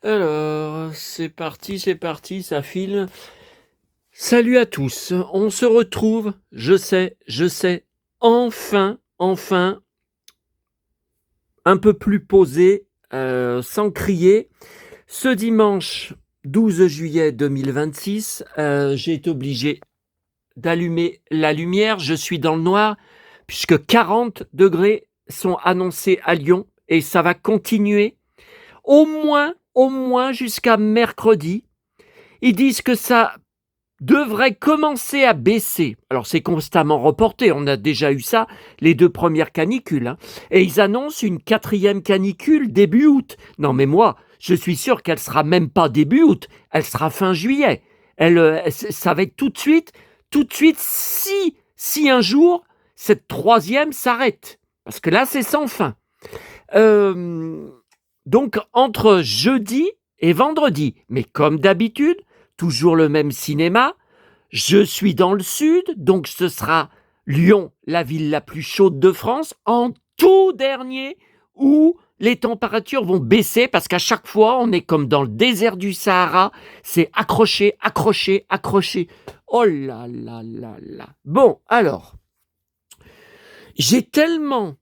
Alors, c'est parti, ça file. Salut à tous, on se retrouve, je sais, enfin, un peu plus posé, sans crier. Ce dimanche 12 juillet 2026, j'ai été obligé d'allumer la lumière, je suis dans le noir, puisque 40 degrés sont annoncés à Lyon, et ça va continuer au moins jusqu'à mercredi. Ils disent que ça devrait commencer à baisser. Alors c'est constamment reporté, on a déjà eu ça, les 2 premières canicules, hein. Et ils annoncent une 4e canicule début août. Non mais moi, je suis sûr qu'elle sera même pas début août, elle sera fin juillet. Ça va être tout de suite, si un jour, cette 3e s'arrête. Parce que là, c'est sans fin. Donc, entre jeudi et vendredi, mais comme d'habitude, toujours le même cinéma. Je suis dans le sud, donc ce sera Lyon, la ville la plus chaude de France, en tout dernier, où les températures vont baisser parce qu'à chaque fois, on est comme dans le désert du Sahara, c'est accroché, accroché, accroché. Oh là là là là. Bon, alors, j'ai tellement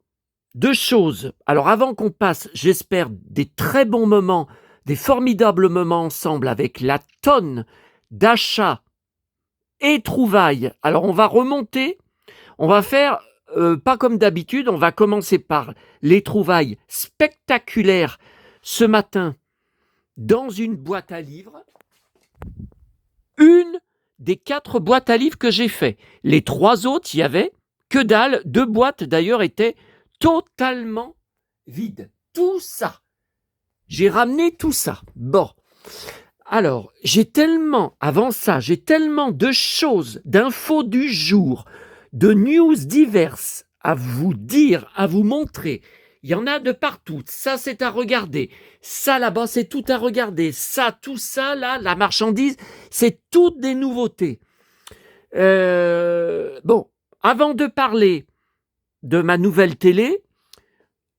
de choses. Alors avant qu'on passe, j'espère, des très bons moments, des formidables moments ensemble avec la tonne d'achats et trouvailles. Alors on va remonter, on va faire pas comme d'habitude, on va commencer par les trouvailles spectaculaires ce matin dans une boîte à livres. Une des 4 boîtes à livres que j'ai fait. Les 3 autres, il y avait que dalle. 2 boîtes d'ailleurs étaient totalement vides. Tout ça. J'ai ramené tout ça. Bon. Alors, avant ça, j'ai tellement de choses, d'infos du jour, de news diverses à vous dire, à vous montrer. Il y en a de partout. Ça, c'est à regarder. Ça, là-bas, c'est tout à regarder. Ça, tout ça, là, la marchandise, c'est toutes des nouveautés. Bon, avant de parler de ma nouvelle télé,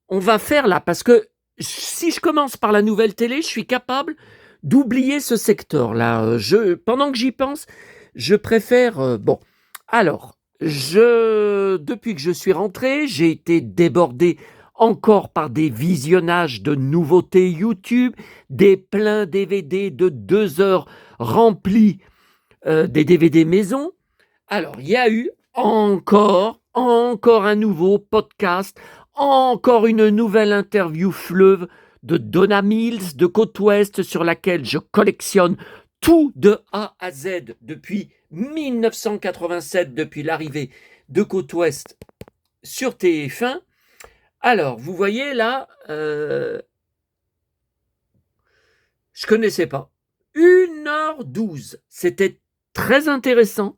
on va faire là, parce que si je commence par la nouvelle télé, je suis capable d'oublier ce secteur-là. Pendant que j'y pense, je préfère... bon, alors, depuis que je suis rentré, j'ai été débordé encore par des visionnages de nouveautés YouTube, des pleins DVD de 2 heures remplis, des DVD maison. Alors, il y a eu encore un nouveau podcast, encore une nouvelle interview fleuve de Donna Mills de Côte-Ouest sur laquelle je collectionne tout de A à Z depuis 1987, depuis l'arrivée de Côte-Ouest sur TF1. Alors, vous voyez là, je connaissais pas. 1h12, c'était très intéressant,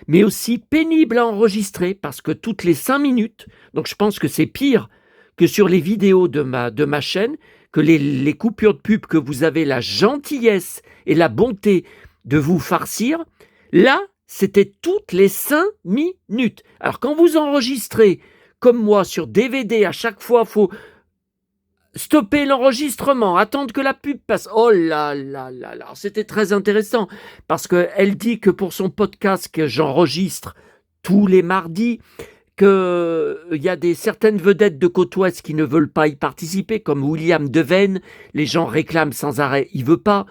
mais aussi pénible à enregistrer parce que toutes les 5 minutes, donc je pense que c'est pire que sur les vidéos de ma chaîne, que les coupures de pub que vous avez la gentillesse et la bonté de vous farcir, là, c'était toutes les 5 minutes. Alors quand vous enregistrez, comme moi, sur DVD, à chaque fois, il faut stopper l'enregistrement, attendre que la pub passe. Oh là là là là, c'était très intéressant parce qu'elle dit que pour son podcast que j'enregistre tous les mardis, qu'il y a certaines vedettes de Côte-Ouest qui ne veulent pas y participer, comme William Deven, les gens réclament sans arrêt, il ne veut pas.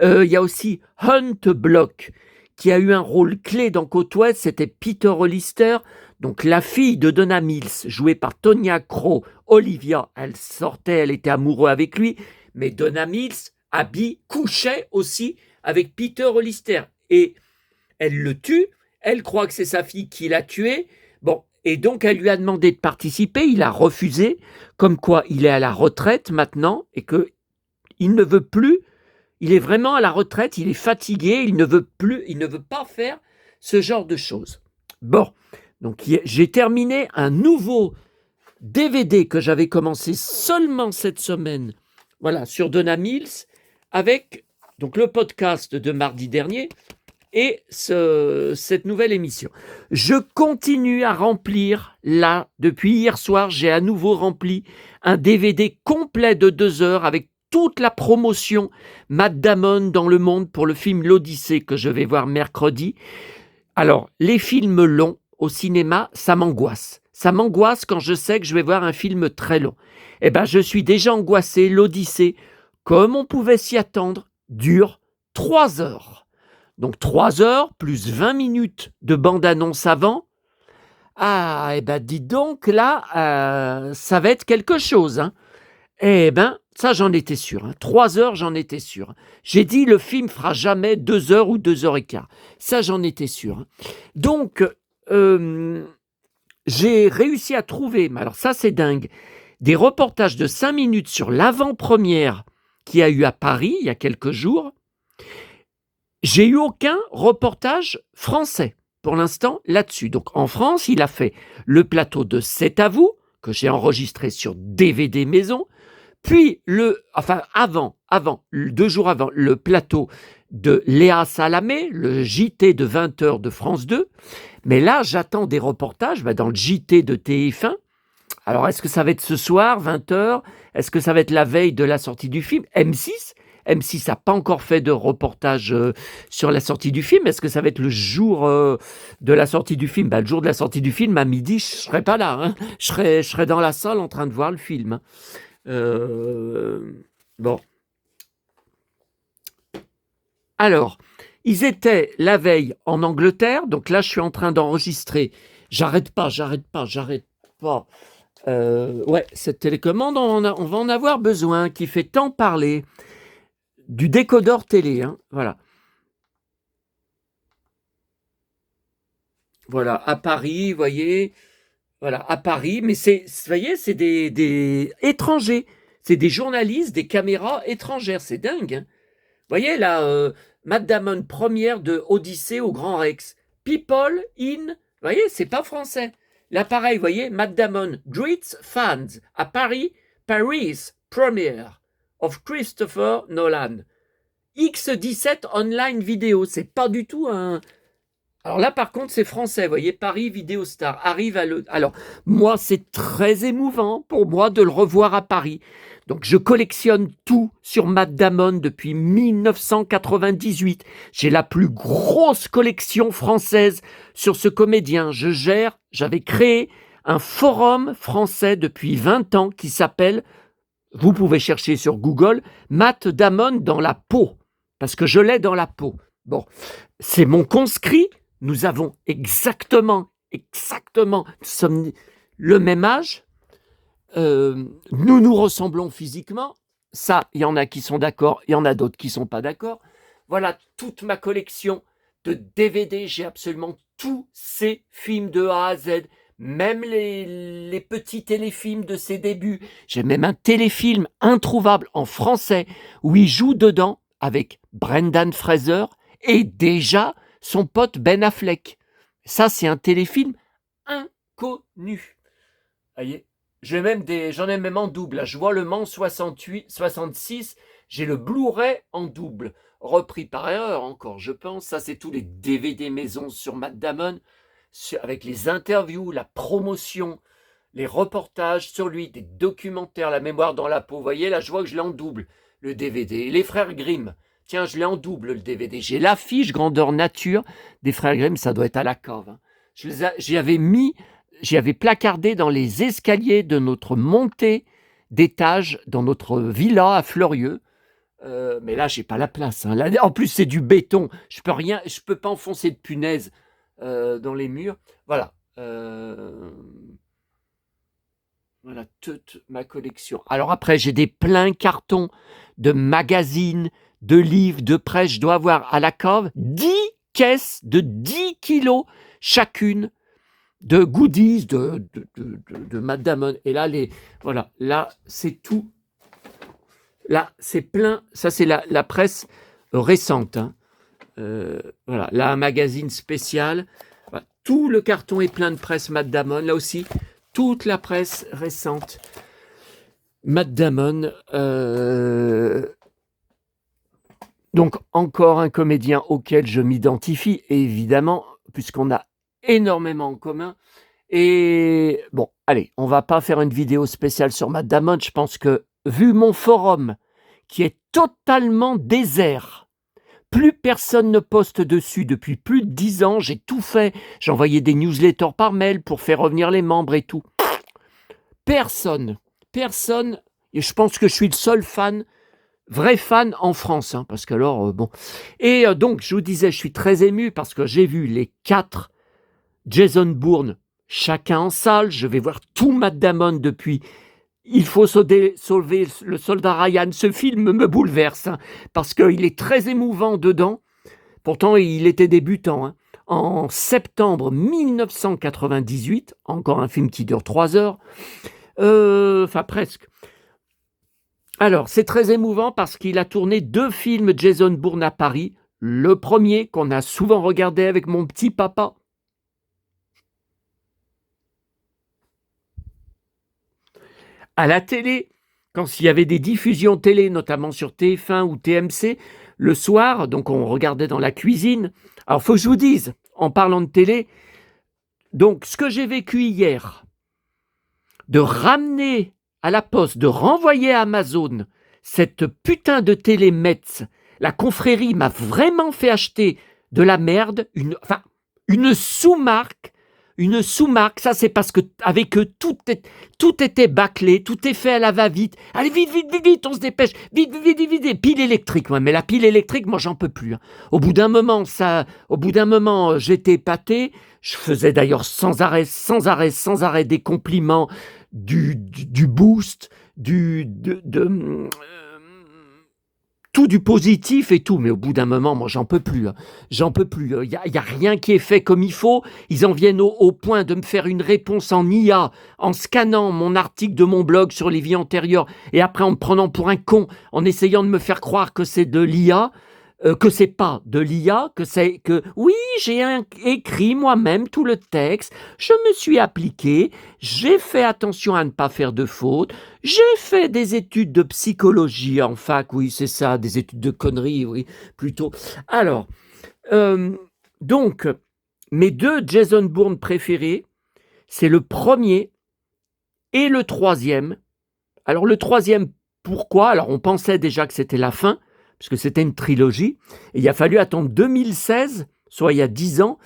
Il y a aussi Hunt Block, qui a eu un rôle clé dans Côte-Ouest, c'était Peter Hollister, donc la fille de Donna Mills, jouée par Tonya Crow. Olivia, elle était amoureuse avec lui, mais Donna Mills, Abby, couchait aussi avec Peter Hollister. Et elle le tue, elle croit que c'est sa fille qui l'a tué. Bon, et donc elle lui a demandé de participer, il a refusé, comme quoi il est à la retraite maintenant, et qu'il ne veut plus, il est vraiment à la retraite, il est fatigué, il ne veut pas faire ce genre de choses. Bon, donc j'ai terminé un nouveau DVD que j'avais commencé seulement cette semaine, voilà, sur Donna Mills, avec donc le podcast de mardi dernier et cette nouvelle émission. Je continue à remplir, là, depuis hier soir, j'ai à nouveau rempli un DVD complet de 2 heures avec toute la promotion Matt Damon dans le monde pour le film L'Odyssée que je vais voir mercredi. Alors, les films longs au cinéma, ça m'angoisse. Ça m'angoisse quand je sais que je vais voir un film très long. Eh ben, je suis déjà angoissé. L'Odyssée, comme on pouvait s'y attendre, dure 3 heures. Donc 3 heures plus 20 minutes de bande-annonce avant. Ah, eh ben, dites donc, là, ça va être quelque chose, hein. Eh ben, ça, j'en étais sûr, hein. 3 heures, j'en étais sûr. J'ai dit, le film fera jamais 2 heures ou 2 heures et quart. Ça, j'en étais sûr, hein. Donc, j'ai réussi à trouver, mais alors ça, c'est dingue, des reportages de 5 minutes sur l'avant-première qu'il y a eu à Paris il y a quelques jours. J'ai eu aucun reportage français pour l'instant là-dessus. Donc en France, il a fait le plateau de C'est à vous, que j'ai enregistré sur DVD maison, puis avant, 2 jours avant, le plateau de Léa Salamé, le JT de 20h de France 2. Mais là, j'attends des reportages dans le JT de TF1. Alors, est-ce que ça va être ce soir, 20h? Est-ce que ça va être la veille de la sortie du film? M6 n'a pas encore fait de reportage sur la sortie du film. Est-ce que ça va être le jour de la sortie du film? Le jour de la sortie du film, à midi, je ne serai pas là, hein. Je serai dans la salle en train de voir le film. Bon. Alors, ils étaient la veille en Angleterre. Donc là, je suis en train d'enregistrer. J'arrête pas. Cette télécommande, on va en avoir besoin, qui fait tant parler. Du décodeur télé, hein, voilà. Voilà, à Paris, vous voyez, voilà, à Paris, mais vous voyez, c'est des étrangers, c'est des journalistes, des caméras étrangères, c'est dingue, hein. Vous voyez, là, Matt Damon, première de Odyssée au Grand Rex. People in, vous voyez, c'est pas français. Là, pareil, vous voyez, Matt Damon, Great fans à Paris, premiere of Christopher Nolan. X17 online vidéo, c'est pas du tout un... Alors là, par contre, c'est français, vous voyez, Paris Vidéo Star arrive à le... Alors, moi, c'est très émouvant pour moi de le revoir à Paris. Donc, je collectionne tout sur Matt Damon depuis 1998. J'ai la plus grosse collection française sur ce comédien. J'avais créé un forum français depuis 20 ans qui s'appelle, vous pouvez chercher sur Google, Matt Damon dans la peau. Parce que je l'ai dans la peau. Bon, c'est mon conscrit. Nous avons exactement, nous sommes le même âge. Nous ressemblons physiquement. Ça, il y en a qui sont d'accord, il y en a d'autres qui ne sont pas d'accord. Voilà toute ma collection de DVD. J'ai absolument tous ces films de A à Z, même les petits téléfilms de ses débuts. J'ai même un téléfilm introuvable en français où il joue dedans avec Brendan Fraser et déjà son pote Ben Affleck. Ça, c'est un téléfilm inconnu. Voyez, j'en ai même en double. Là, je vois Le Mans 66, j'ai le Blu-ray en double, repris par erreur encore, je pense. Ça, c'est tous les DVD maison sur Matt Damon, avec les interviews, la promotion, les reportages sur lui, des documentaires, La mémoire dans la peau. Vous voyez, là, je vois que je l'ai en double, le DVD. Et les frères Grimm, tiens, je l'ai en double, le DVD. J'ai l'affiche grandeur nature des frères Grimm, ça doit être à la cave, hein. J'y avais placardé dans les escaliers de notre montée d'étage dans notre villa à Fleurieux. Mais là, j'ai pas la place, hein. Là, en plus, c'est du béton. Je peux pas enfoncer de punaise dans les murs. Voilà. Voilà toute ma collection. Alors après, j'ai des pleins cartons de magazines, de livres, de presse. Je dois avoir à la cave 10 caisses de 10 kilos chacune de goodies de Matt Damon. Et là, voilà, là, c'est tout. Là, c'est plein. Ça, c'est la presse récente, hein. Voilà, là, un magazine spécial. Voilà, tout le carton est plein de presse Matt Damon. Là aussi, toute la presse récente Matt Damon. Donc, encore un comédien auquel je m'identifie, évidemment, puisqu'on a énormément en commun. Et bon, allez, on va pas faire une vidéo spéciale sur Matt Damon. Je pense que, vu mon forum, qui est totalement désert. Plus personne ne poste dessus depuis plus de 10 ans. J'ai tout fait. J'ai envoyé des newsletters par mail pour faire revenir les membres et tout. Personne. Et je pense que je suis le seul fan, vrai fan en France. Parce que alors, bon. Et donc, je vous disais, je suis très ému parce que j'ai vu les 4 Jason Bourne, chacun en salle. Je vais voir tout Matt Damon depuis Il faut sauver le soldat Ryan. Ce film me bouleverse parce qu'il est très émouvant dedans. Pourtant, il était débutant. En septembre 1998, encore un film qui dure 3 heures, enfin presque. Alors, c'est très émouvant parce qu'il a tourné 2 films Jason Bourne à Paris. Le premier qu'on a souvent regardé avec mon petit papa. À la télé, quand il y avait des diffusions télé, notamment sur TF1 ou TMC, le soir, donc on regardait dans la cuisine. Alors, il faut que je vous dise, en parlant de télé, donc ce que j'ai vécu hier, de ramener à la poste, de renvoyer à Amazon cette putain de télé Metz, la confrérie m'a vraiment fait acheter de la merde, une sous-marque. Une sous-marque, ça c'est parce que avec eux tout était bâclé, tout est fait à la va-vite. Allez vite, on se dépêche, vite. Pile électrique, mais la pile électrique, moi j'en peux plus. Au bout d'un moment, j'étais épaté. Je faisais d'ailleurs sans arrêt des compliments, du boost, tout du positif et tout, mais au bout d'un moment, moi, j'en peux plus. Il y a rien qui est fait comme il faut. Ils en viennent au point de me faire une réponse en IA, en scannant mon article de mon blog sur les vies antérieures, et après en me prenant pour un con, en essayant de me faire croire que c'est de l'IA, que c'est pas de l'IA, oui, j'ai écrit moi-même tout le texte, je me suis appliqué, j'ai fait attention à ne pas faire de fautes, j'ai fait des études de psychologie en fac, oui, c'est ça, des études de conneries, oui, plutôt. Alors, donc, mes 2 Jason Bourne préférés, c'est le premier et le troisième. Alors, le troisième, pourquoi? Alors, on pensait déjà que c'était la fin, parce que c'était une trilogie, et il a fallu attendre 2016, soit il y a 10 ans,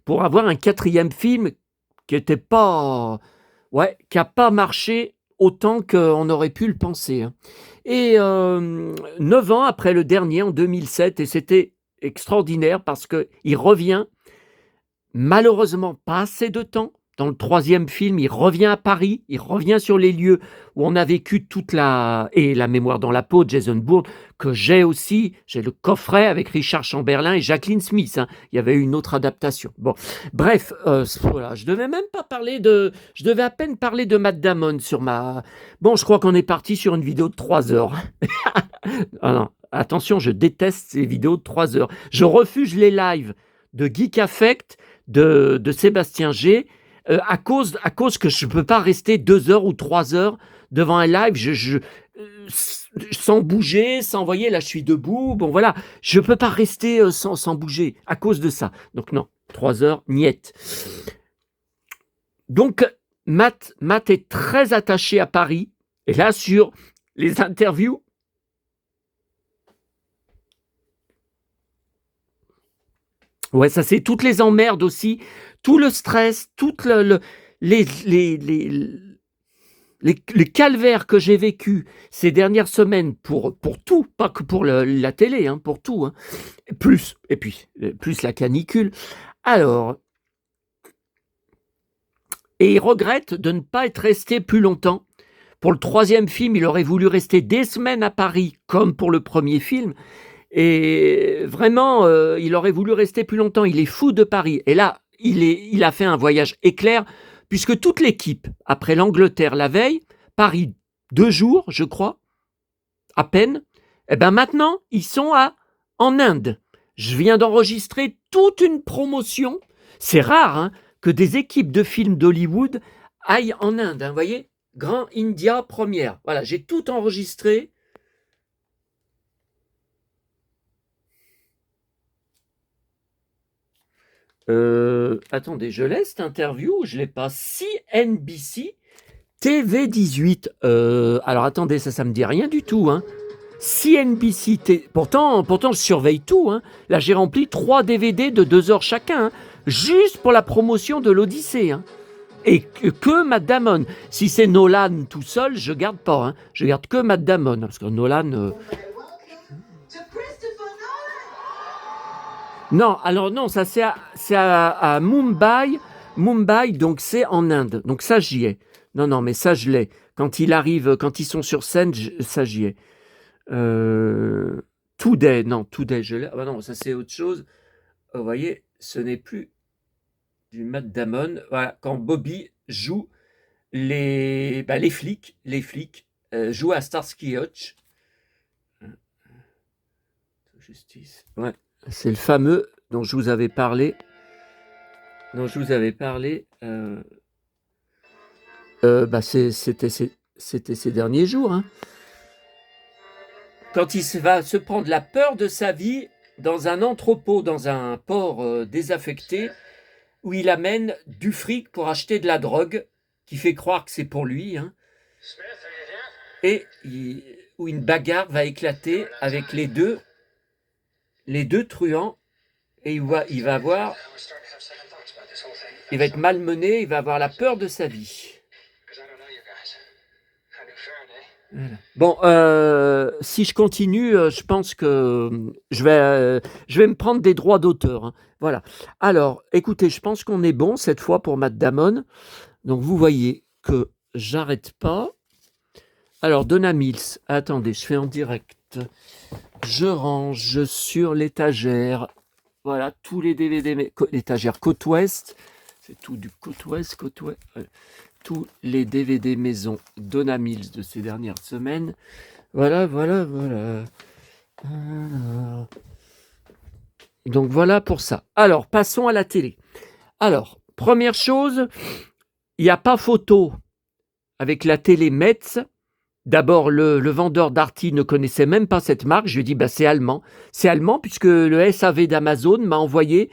pour avoir un 4e film qui n'a pas marché autant qu'on aurait pu le penser. Et 9 ans après le dernier, en 2007, et c'était extraordinaire parce qu'il revient, malheureusement pas assez de temps. Dans le 3e film, il revient à Paris, il revient sur les lieux où on a vécu la mémoire dans la peau de Jason Bourne, que j'ai aussi. J'ai le coffret avec Richard Chamberlain et Jacqueline Smith. Il y avait eu une autre adaptation. Bon, bref, voilà. Je devais à peine parler de Matt Damon sur ma... Bon, je crois qu'on est parti sur une vidéo de 3 heures. Ah non, attention, je déteste ces vidéos de 3 heures. Je refuse les lives de Geek Affect, de Sébastien G, à cause que je ne peux pas rester 2 heures ou 3 heures devant un live, sans bouger, sans, voyez, là je suis debout, bon voilà, je ne peux pas rester sans bouger à cause de ça. Donc non, 3 heures, niette. Donc Matt est très attaché à Paris, et là sur les interviews, ouais, ça c'est toutes les emmerdes aussi, tout le stress, les calvaires que j'ai vécu ces dernières semaines pour tout, pas que pour la télé, pour tout, plus la canicule. Alors, et il regrette de ne pas être resté plus longtemps. Pour le 3e film, il aurait voulu rester des semaines à Paris, comme pour le premier film. Et vraiment, il aurait voulu rester plus longtemps. Il est fou de Paris. Et là, il a fait un voyage éclair, puisque toute l'équipe, après l'Angleterre la veille, Paris 2 jours, je crois, à peine, et bien maintenant, ils sont en Inde. Je viens d'enregistrer toute une promotion. C'est rare que des équipes de films d'Hollywood aillent en Inde. Vous voyez, Grand India première. Voilà, j'ai tout enregistré. Attendez, je laisse cette interview, je l'ai pas. CNBC TV18. Alors attendez, ça me dit rien du tout. CNBC, pourtant je surveille tout, hein. Là j'ai rempli 3 DVD de 2 heures chacun, hein, juste pour la promotion de l'Odyssée, hein. Et que Matt Damon. Si c'est Nolan tout seul, je garde pas, hein. Je garde que Matt Damon, parce que Nolan... Non, alors non, ça c'est à Mumbai, donc c'est en Inde. Donc ça j'y ai. Non, mais ça je l'ai. Quand ils sont sur scène, ça j'y ai. Today, je l'ai. Ah non, ça c'est autre chose. Vous voyez, ce n'est plus du Matt Damon. Voilà, quand Bobby joue les flics, jouent à Starsky Hutch. Justice. Ouais, c'est le fameux dont je vous avais parlé. C'était ces derniers jours, hein. Quand il va se prendre la peur de sa vie dans un entrepôt, dans un port désaffecté, où il amène du fric pour acheter de la drogue, qui fait croire que c'est pour lui, hein. Et où une bagarre va éclater avec les deux truands, et il va être malmené, il va avoir la peur de sa vie. Voilà. Bon, si je continue, je pense que je vais me prendre des droits d'auteur, hein. Voilà. Alors, écoutez, je pense qu'on est bon cette fois pour Matt Damon. Donc, vous voyez que j'arrête pas. Alors, Donna Mills, attendez, je fais en direct. Je range sur l'étagère. Voilà, tous les DVD, l'étagère côte ouest. C'est tout du côte ouest. Tous les DVD maison Donna Mills de ces dernières semaines. Voilà. Donc voilà pour ça. Alors, passons à la télé. Alors, première chose, il n'y a pas photo avec la télé Metz. D'abord, le vendeur Darty ne connaissait même pas cette marque. Je lui ai dit, c'est allemand. C'est allemand puisque le SAV d'Amazon m'a envoyé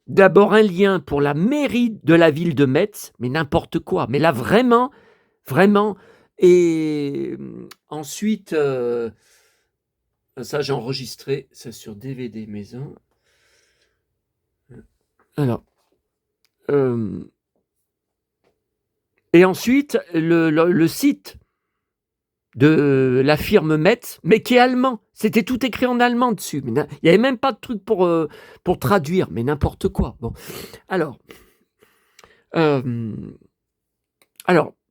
d'abord un lien pour la mairie de la ville de Metz, mais n'importe quoi. Mais là, vraiment. Et ensuite, ça, j'ai enregistré ça sur DVD maison. Alors, et ensuite, le site de la firme Metz, mais qui est allemand. C'était tout écrit en allemand dessus. Il n'y avait même pas de truc pour traduire, mais n'importe quoi. Bon, alors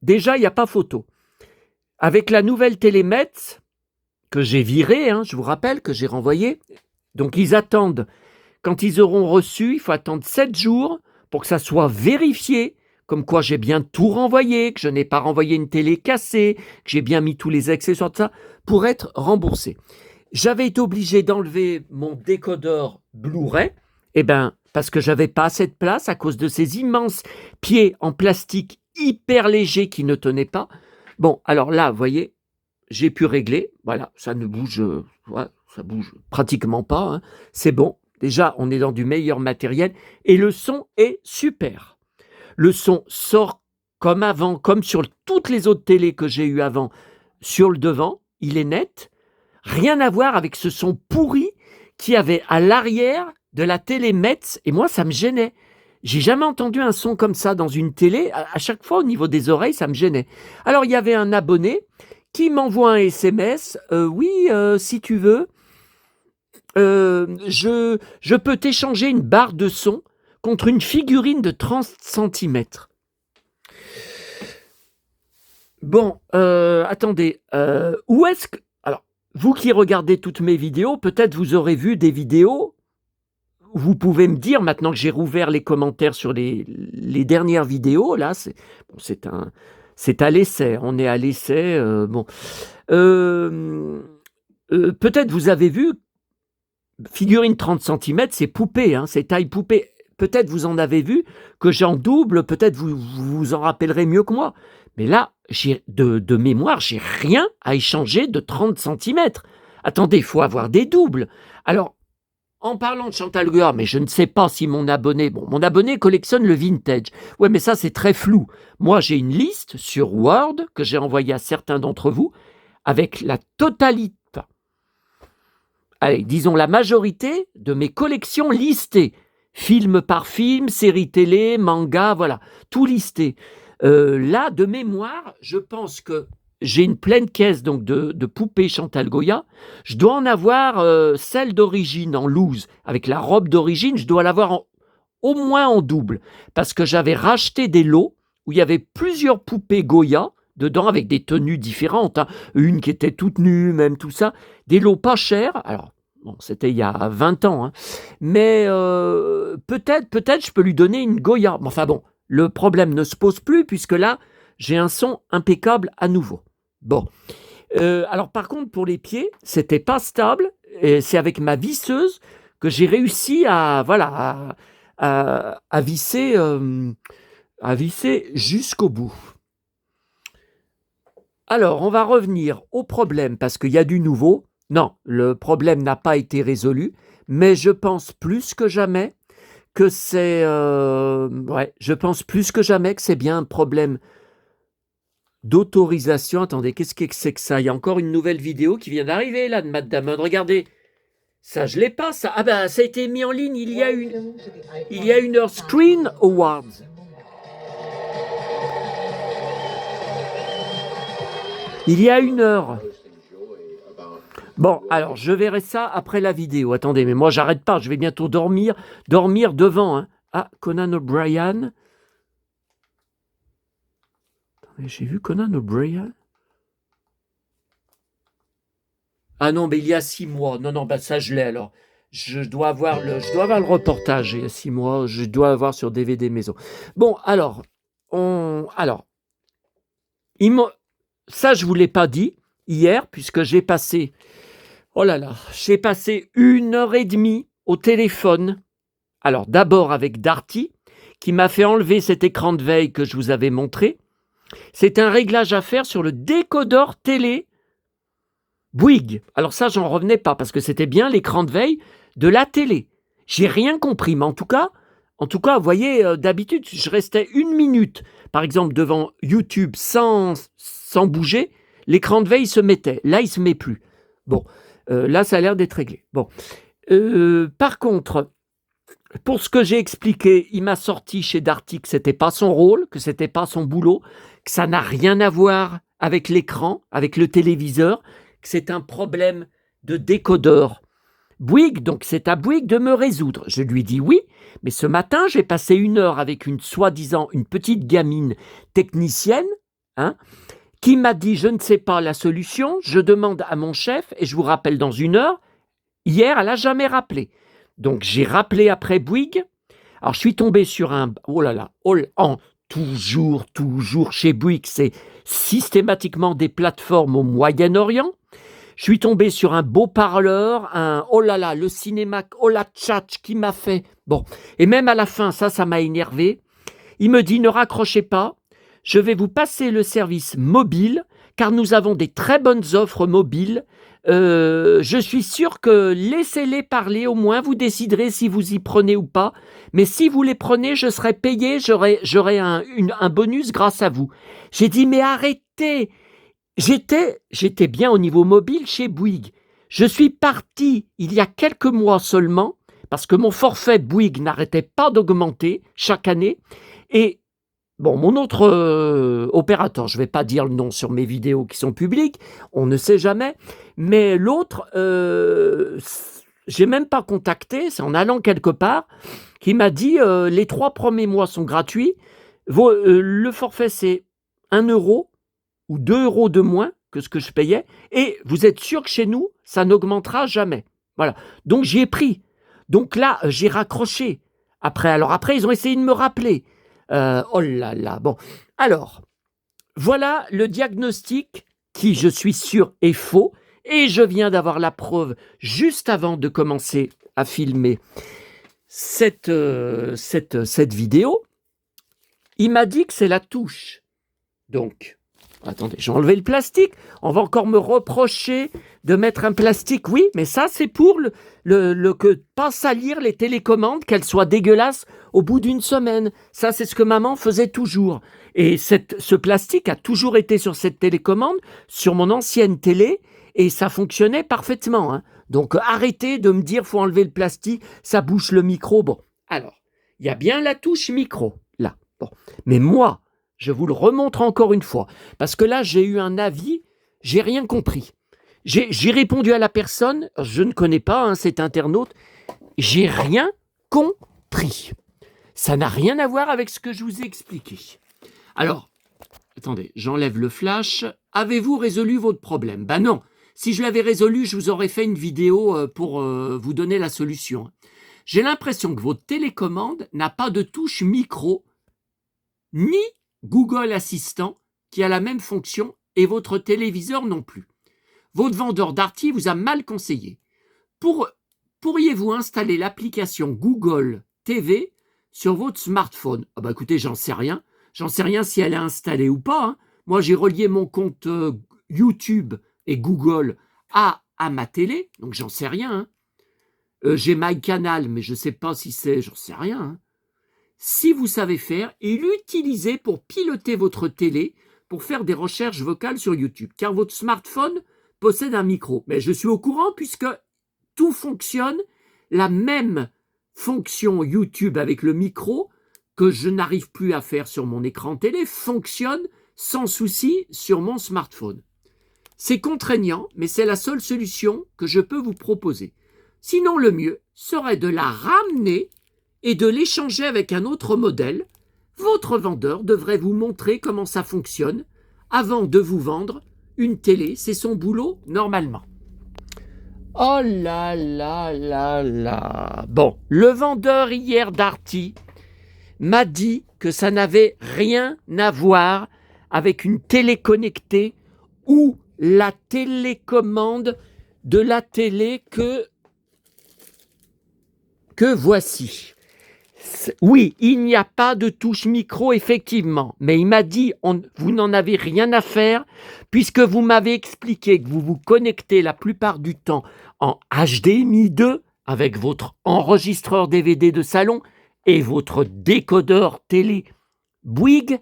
déjà, il n'y a pas photo. Avec la nouvelle télé Metz, que j'ai virée, hein, je vous rappelle, que j'ai renvoyée, donc ils attendent, quand ils auront reçu, il faut attendre 7 jours pour que ça soit vérifié, comme quoi j'ai bien tout renvoyé, que je n'ai pas renvoyé une télé cassée, que j'ai bien mis tous les accessoires de ça, pour être remboursé. J'avais été obligé d'enlever mon décodeur Blu-ray, parce que j'avais pas assez de place à cause de ces immenses pieds en plastique hyper légers qui ne tenaient pas. Bon, alors là, vous voyez, j'ai pu régler, voilà, ça ne bouge, ça bouge pratiquement pas, hein. C'est bon, déjà on est dans du meilleur matériel et le son est super. Le son sort comme avant, comme sur toutes les autres télés que j'ai eues avant, sur le devant, il est net. Rien à voir avec ce son pourri qu'il y avait à l'arrière de la télé Metz, et moi ça me gênait. J'ai jamais entendu un son comme ça dans une télé. À chaque fois, au niveau des oreilles, ça me gênait. Alors, il y avait un abonné qui m'envoie un SMS. Oui, si tu veux, je peux t'échanger une barre de son contre une figurine de 30 cm. Bon, attendez. Où est-ce que... Alors, vous qui regardez toutes mes vidéos, peut-être vous aurez vu des vidéos. Vous pouvez me dire, maintenant que j'ai rouvert les commentaires sur les dernières vidéos, là, c'est à l'essai, on est à l'essai. Peut-être vous avez vu, figurine 30 cm, c'est poupée, hein, c'est taille poupée. Peut-être vous en avez vu, que j'en double, peut-être vous vous en rappellerez mieux que moi. Mais là, de mémoire, j'ai rien à échanger de 30 cm. Attendez, il faut avoir des doubles. Alors, en parlant de Chantal Goya, mais je ne sais pas si mon abonné collectionne le vintage. Ouais, mais ça, c'est très flou. Moi, j'ai une liste sur Word que j'ai envoyée à certains d'entre vous avec la totalité, allez, disons la majorité de mes collections listées. Film par film, série télé, manga, voilà, tout listé. Là, de mémoire, je pense que j'ai une pleine caisse donc de poupées Chantal Goya. Je dois en avoir celle d'origine en loose, avec la robe d'origine, je dois l'avoir au moins en double, parce que j'avais racheté des lots où il y avait plusieurs poupées Goya dedans, avec des tenues différentes, hein. Une qui était toute nue, même tout ça, des lots pas chers. Alors, bon, c'était il y a 20 ans, hein. Mais peut-être je peux lui donner une Goya. Mais enfin bon, le problème ne se pose plus, puisque là, j'ai un son impeccable à nouveau. Bon. Alors par contre, pour les pieds, c'était pas stable, et c'est avec ma visseuse que j'ai réussi à, voilà, à visser jusqu'au bout. Alors, on va revenir au problème, parce qu'il y a du nouveau. Non, le problème n'a pas été résolu, mais je pense plus que jamais que c'est... je pense plus que jamais que c'est bien un problème d'autorisation. Attendez, qu'est-ce que c'est que ça? Il y a encore une nouvelle vidéo qui vient d'arriver, là, de Matt Damon. Regardez, ça, je l'ai pas, ça. Ah ben, ça a été mis en ligne il y a une heure. Screen Awards. Il y a une heure. Bon, alors, je verrai ça après la vidéo. Attendez, mais moi, j'arrête pas. Je vais bientôt dormir devant. Hein. Ah, Conan O'Brien. Attendez, j'ai vu Conan O'Brien. Ah non, mais il y a 6 mois. Non, bah ça, je l'ai alors. Je dois avoir le reportage il y a 6 mois. Je dois avoir sur DVD maison. Bon, alors, ça, je ne vous l'ai pas dit hier, puisque j'ai passé 1h30 au téléphone. Alors, d'abord avec Darty, qui m'a fait enlever cet écran de veille que je vous avais montré. C'est un réglage à faire sur le décodeur télé Bouygues. Alors ça, j'en revenais pas, parce que c'était bien l'écran de veille de la télé. J'ai rien compris, mais en tout cas, vous voyez, d'habitude, je restais 1 minute, par exemple, devant YouTube sans bouger, l'écran de veille se mettait. Là, il se met plus. Bon, là, ça a l'air d'être réglé. Bon. Par contre, pour ce que j'ai expliqué, il m'a sorti chez Darty que c'était pas son rôle, que c'était pas son boulot, que ça n'a rien à voir avec l'écran, avec le téléviseur, que c'est un problème de décodeur. Bouygues, donc c'est à Bouygues de me résoudre. Je lui dis oui, mais ce matin, j'ai passé 1 heure avec une petite gamine technicienne, hein, qui m'a dit, je ne sais pas la solution, je demande à mon chef et je vous rappelle dans 1 heure. Hier, elle n'a jamais rappelé. Donc, j'ai rappelé après Bouygues. Alors, je suis tombé sur toujours chez Bouygues, c'est systématiquement des plateformes au Moyen-Orient. Je suis tombé sur un beau parleur, le cinéma, tchatch qui m'a fait. Bon, et même à la fin, ça m'a énervé. Il me dit, ne raccrochez pas, je vais vous passer le service mobile, car nous avons des très bonnes offres mobiles. Je suis sûr que laissez-les parler, au moins vous déciderez si vous y prenez ou pas. Mais si vous les prenez, je serai payé, j'aurai un bonus grâce à vous. J'ai dit, mais arrêtez. J'étais bien au niveau mobile chez Bouygues. Je suis parti il y a quelques mois seulement, parce que mon forfait Bouygues n'arrêtait pas d'augmenter chaque année. Et bon, mon autre opérateur, je ne vais pas dire le nom sur mes vidéos qui sont publiques, on ne sait jamais, mais l'autre, j'ai même pas contacté, c'est en allant quelque part, qui m'a dit les 3 premiers mois sont gratuits, le forfait c'est 1 euro ou 2 euros de moins que ce que je payais, et vous êtes sûr que chez nous, ça n'augmentera jamais. Voilà. Donc j'y ai pris. Donc là, j'ai raccroché. Après, ils ont essayé de me rappeler. Bon. Alors, voilà le diagnostic qui, je suis sûr, est faux. Et je viens d'avoir la preuve juste avant de commencer à filmer cette vidéo. Il m'a dit que c'est la touche. Donc, attendez, j'ai enlevé le plastique. On va encore me reprocher de mettre un plastique. Oui, mais ça, c'est pour que pas salir les télécommandes, qu'elles soient dégueulasses au bout d'1 semaine. Ça, c'est ce que maman faisait toujours. Et ce plastique a toujours été sur cette télécommande, sur mon ancienne télé, et ça fonctionnait parfaitement. Hein. Donc arrêtez de me dire faut enlever le plastique, ça bouche le micro. Bon, alors, il y a bien la touche micro, là. Bon. Mais moi, je vous le remontre encore une fois, parce que là, j'ai eu un avis, j'ai rien compris. J'ai répondu à la personne, je ne connais pas cet internaute, j'ai rien compris. Ça n'a rien à voir avec ce que je vous ai expliqué. Alors, attendez, j'enlève le flash. Avez-vous résolu votre problème? Ben non. Si je l'avais résolu, je vous aurais fait une vidéo pour vous donner la solution. J'ai l'impression que votre télécommande n'a pas de touche micro, ni Google Assistant, qui a la même fonction, et votre téléviseur non plus. Votre vendeur Darty vous a mal conseillé. Pourriez-vous installer l'application Google TV sur votre smartphone? Ah bah écoutez, j'en sais rien. J'en sais rien si elle est installée ou pas. Hein. Moi, j'ai relié mon compte YouTube et Google à ma télé, donc j'en sais rien. Hein. J'ai MyCanal, mais je ne sais pas si c'est... J'en sais rien. Hein. Si vous savez faire, et l'utilisez pour piloter votre télé pour faire des recherches vocales sur YouTube, car votre smartphone possède un micro. Mais je suis au courant puisque tout fonctionne, la même fonction YouTube avec le micro que je n'arrive plus à faire sur mon écran télé fonctionne sans souci sur mon smartphone. C'est contraignant, mais c'est la seule solution que je peux vous proposer. Sinon, le mieux serait de la ramener et de l'échanger avec un autre modèle. Votre vendeur devrait vous montrer comment ça fonctionne avant de vous vendre une télé. C'est son boulot normalement. Oh là là là là. Bon, le vendeur hier Darty m'a dit que ça n'avait rien à voir avec une télé connectée ou la télécommande de la télé que voici. Oui, il n'y a pas de touche micro, effectivement, mais il m'a dit vous n'en avez rien à faire puisque vous m'avez expliqué que vous vous connectez la plupart du temps en HDMI 2 avec votre enregistreur DVD de salon et votre décodeur télé Bouygues.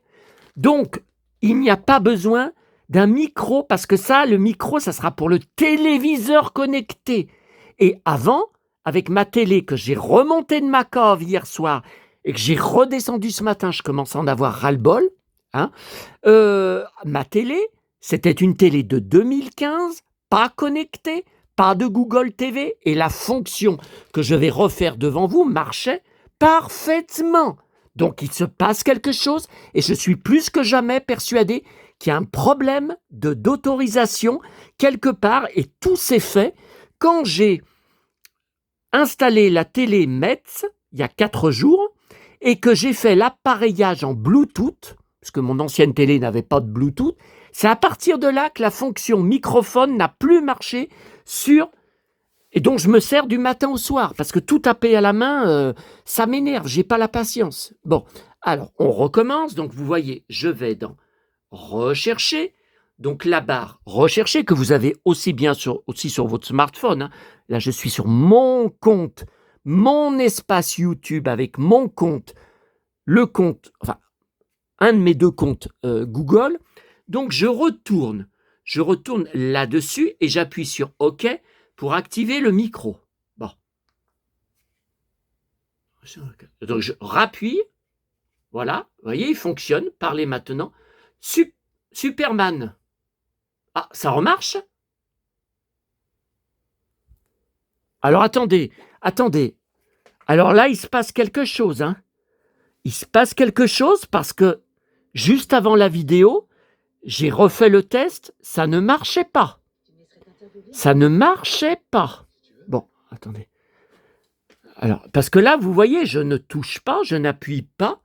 Donc, il n'y a pas besoin d'un micro parce que ça, le micro, ça sera pour le téléviseur connecté. Et avant, avec ma télé que j'ai remontée de ma cave hier soir et que j'ai redescendu ce matin, je commence à en avoir ras-le-bol. Hein, ma télé, c'était une télé de 2015, pas connectée, pas de Google TV, et la fonction que je vais refaire devant vous marchait parfaitement. Donc il se passe quelque chose et je suis plus que jamais persuadé qu'il y a un problème d'autorisation quelque part, et tout s'est fait quand j'ai installé la télé Metz il y a 4 jours et que j'ai fait l'appareillage en Bluetooth, parce que mon ancienne télé n'avait pas de Bluetooth. C'est à partir de là que la fonction microphone n'a plus marché sur... Et donc je me sers du matin au soir, parce que tout taper à la main, ça m'énerve, j'ai pas la patience. Bon, alors on recommence, donc vous voyez, je vais dans Rechercher, donc la barre Rechercher, que vous avez aussi bien aussi sur votre smartphone. Hein. Là je suis sur mon compte, mon espace YouTube avec mon compte, le compte, enfin un de mes 2 comptes Google. Donc je retourne là-dessus et j'appuie sur OK pour activer le micro. Bon. Donc je rappuie. Voilà. Vous voyez, il fonctionne. Parlez maintenant. Superman. Ah, ça remarche? Alors attendez. Alors là, il se passe quelque chose. Hein. Il se passe quelque chose parce que juste avant la vidéo, j'ai refait le test. Ça ne marchait pas. Ça ne marchait pas. Bon, attendez. Alors, parce que là, vous voyez, je ne touche pas, je n'appuie pas,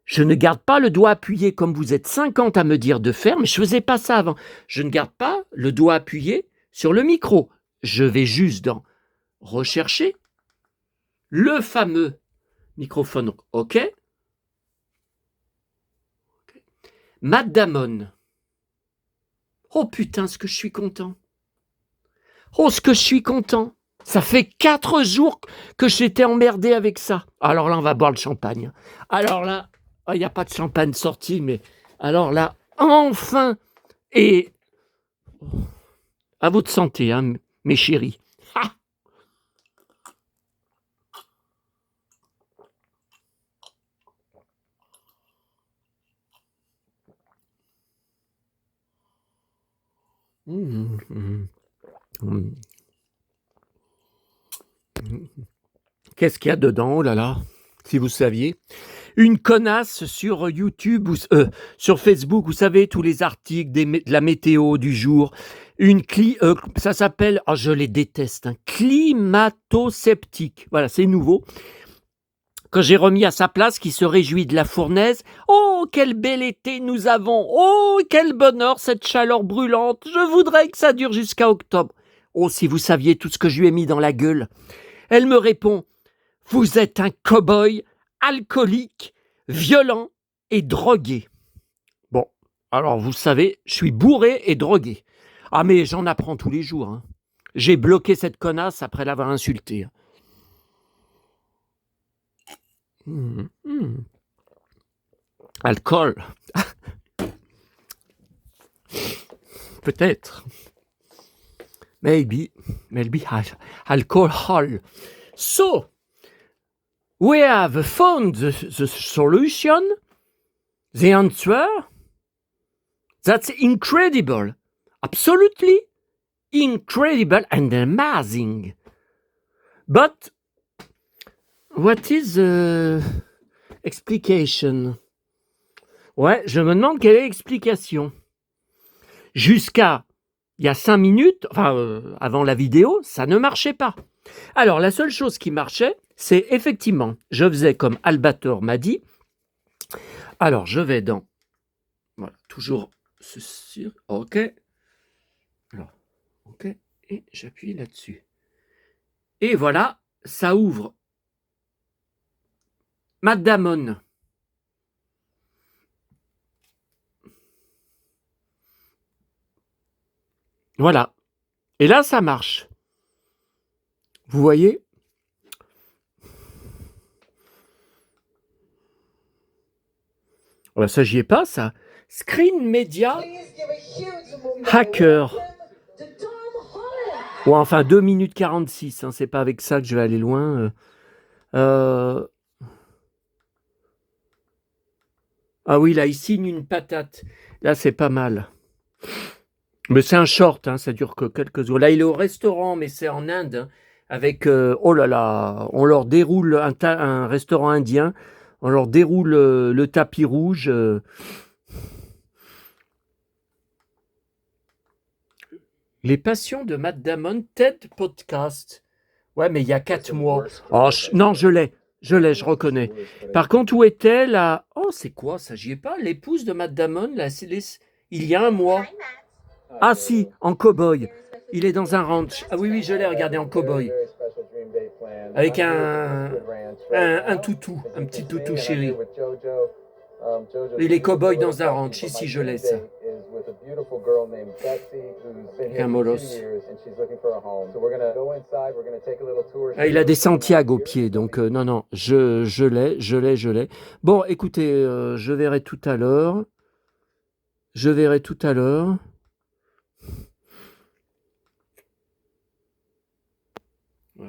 je ne garde pas le doigt appuyé comme vous êtes 50 à me dire de faire, mais je ne faisais pas ça avant. Je ne garde pas le doigt appuyé sur le micro. Je vais juste dans Rechercher, le fameux microphone, donc OK. Matt Damon. Oh putain, ce que je suis content. Oh, ce que je suis content. Ça fait 4 jours que j'étais emmerdé avec ça. Alors là, on va boire le champagne. Alors là, il n'y a pas de champagne sorti, mais alors là, enfin, et à votre santé, hein, mes chéris. Ha Mmh, mmh, mmh. Qu'est-ce qu'il y a dedans? Oh là là, si vous saviez. Une connasse sur YouTube ou sur Facebook, vous savez, tous les articles de la météo du jour. Ça s'appelle, oh, je les déteste, hein, climato-sceptique. Voilà, c'est nouveau. Quand j'ai remis à sa place, qui se réjouit de la fournaise. Oh, quel bel été nous avons! Oh, quel bonheur, cette chaleur brûlante! Je voudrais que ça dure jusqu'à octobre. Oh, si vous saviez tout ce que je lui ai mis dans la gueule. Elle me répond: vous êtes un cow-boy alcoolique, violent et drogué. Bon, alors vous savez, je suis bourré et drogué. Ah mais j'en apprends tous les jours, hein. J'ai bloqué cette connasse après l'avoir insultée. Alcool. Peut-être. Maybe alcohol. So, we have found the solution, the answer. That's incredible. Absolutely incredible and amazing. But what is the explication? Ouais, je me demande quelle est l'explication. Jusqu'à il y a 5 minutes, avant la vidéo, ça ne marchait pas. Alors, la seule chose qui marchait, c'est effectivement, je faisais comme Albator m'a dit. Alors, je vais dans... Voilà, toujours ceci. OK. Alors, OK. Et j'appuie là-dessus. Et voilà, ça ouvre Matt Damon. Voilà. Et là, ça marche. Vous voyez? Ça, j'y ai pas, ça. Screen Media Hacker. Ou enfin, 2 minutes 46. Hein, c'est pas avec ça que je vais aller loin. Ah oui, là, il signe une patate. Là, c'est pas mal. Mais c'est un short, hein, ça dure que quelques jours. Là, il est au restaurant, mais c'est en Inde, hein, avec... oh là là, on leur déroule un restaurant indien, on leur déroule le tapis rouge. Les passions de Matt Damon, TED Podcast. Ouais, mais il y a 4 mois. Oh, non, je l'ai, je reconnais. Par contre, où était la... Oh, c'est quoi ça? J'y ai pas. L'épouse de Matt Damon, là, il y a un mois. Ah si, en cow-boy. Il est dans un ranch. Ah oui, je l'ai regardé en cow-boy. Avec un toutou, un petit toutou chéri. Il est cow-boy dans un ranch. Ici, je l'ai ça. Un molosse. Ah, il a des Santiago aux pieds, donc non, je l'ai. Bon, écoutez, je verrai tout à l'heure.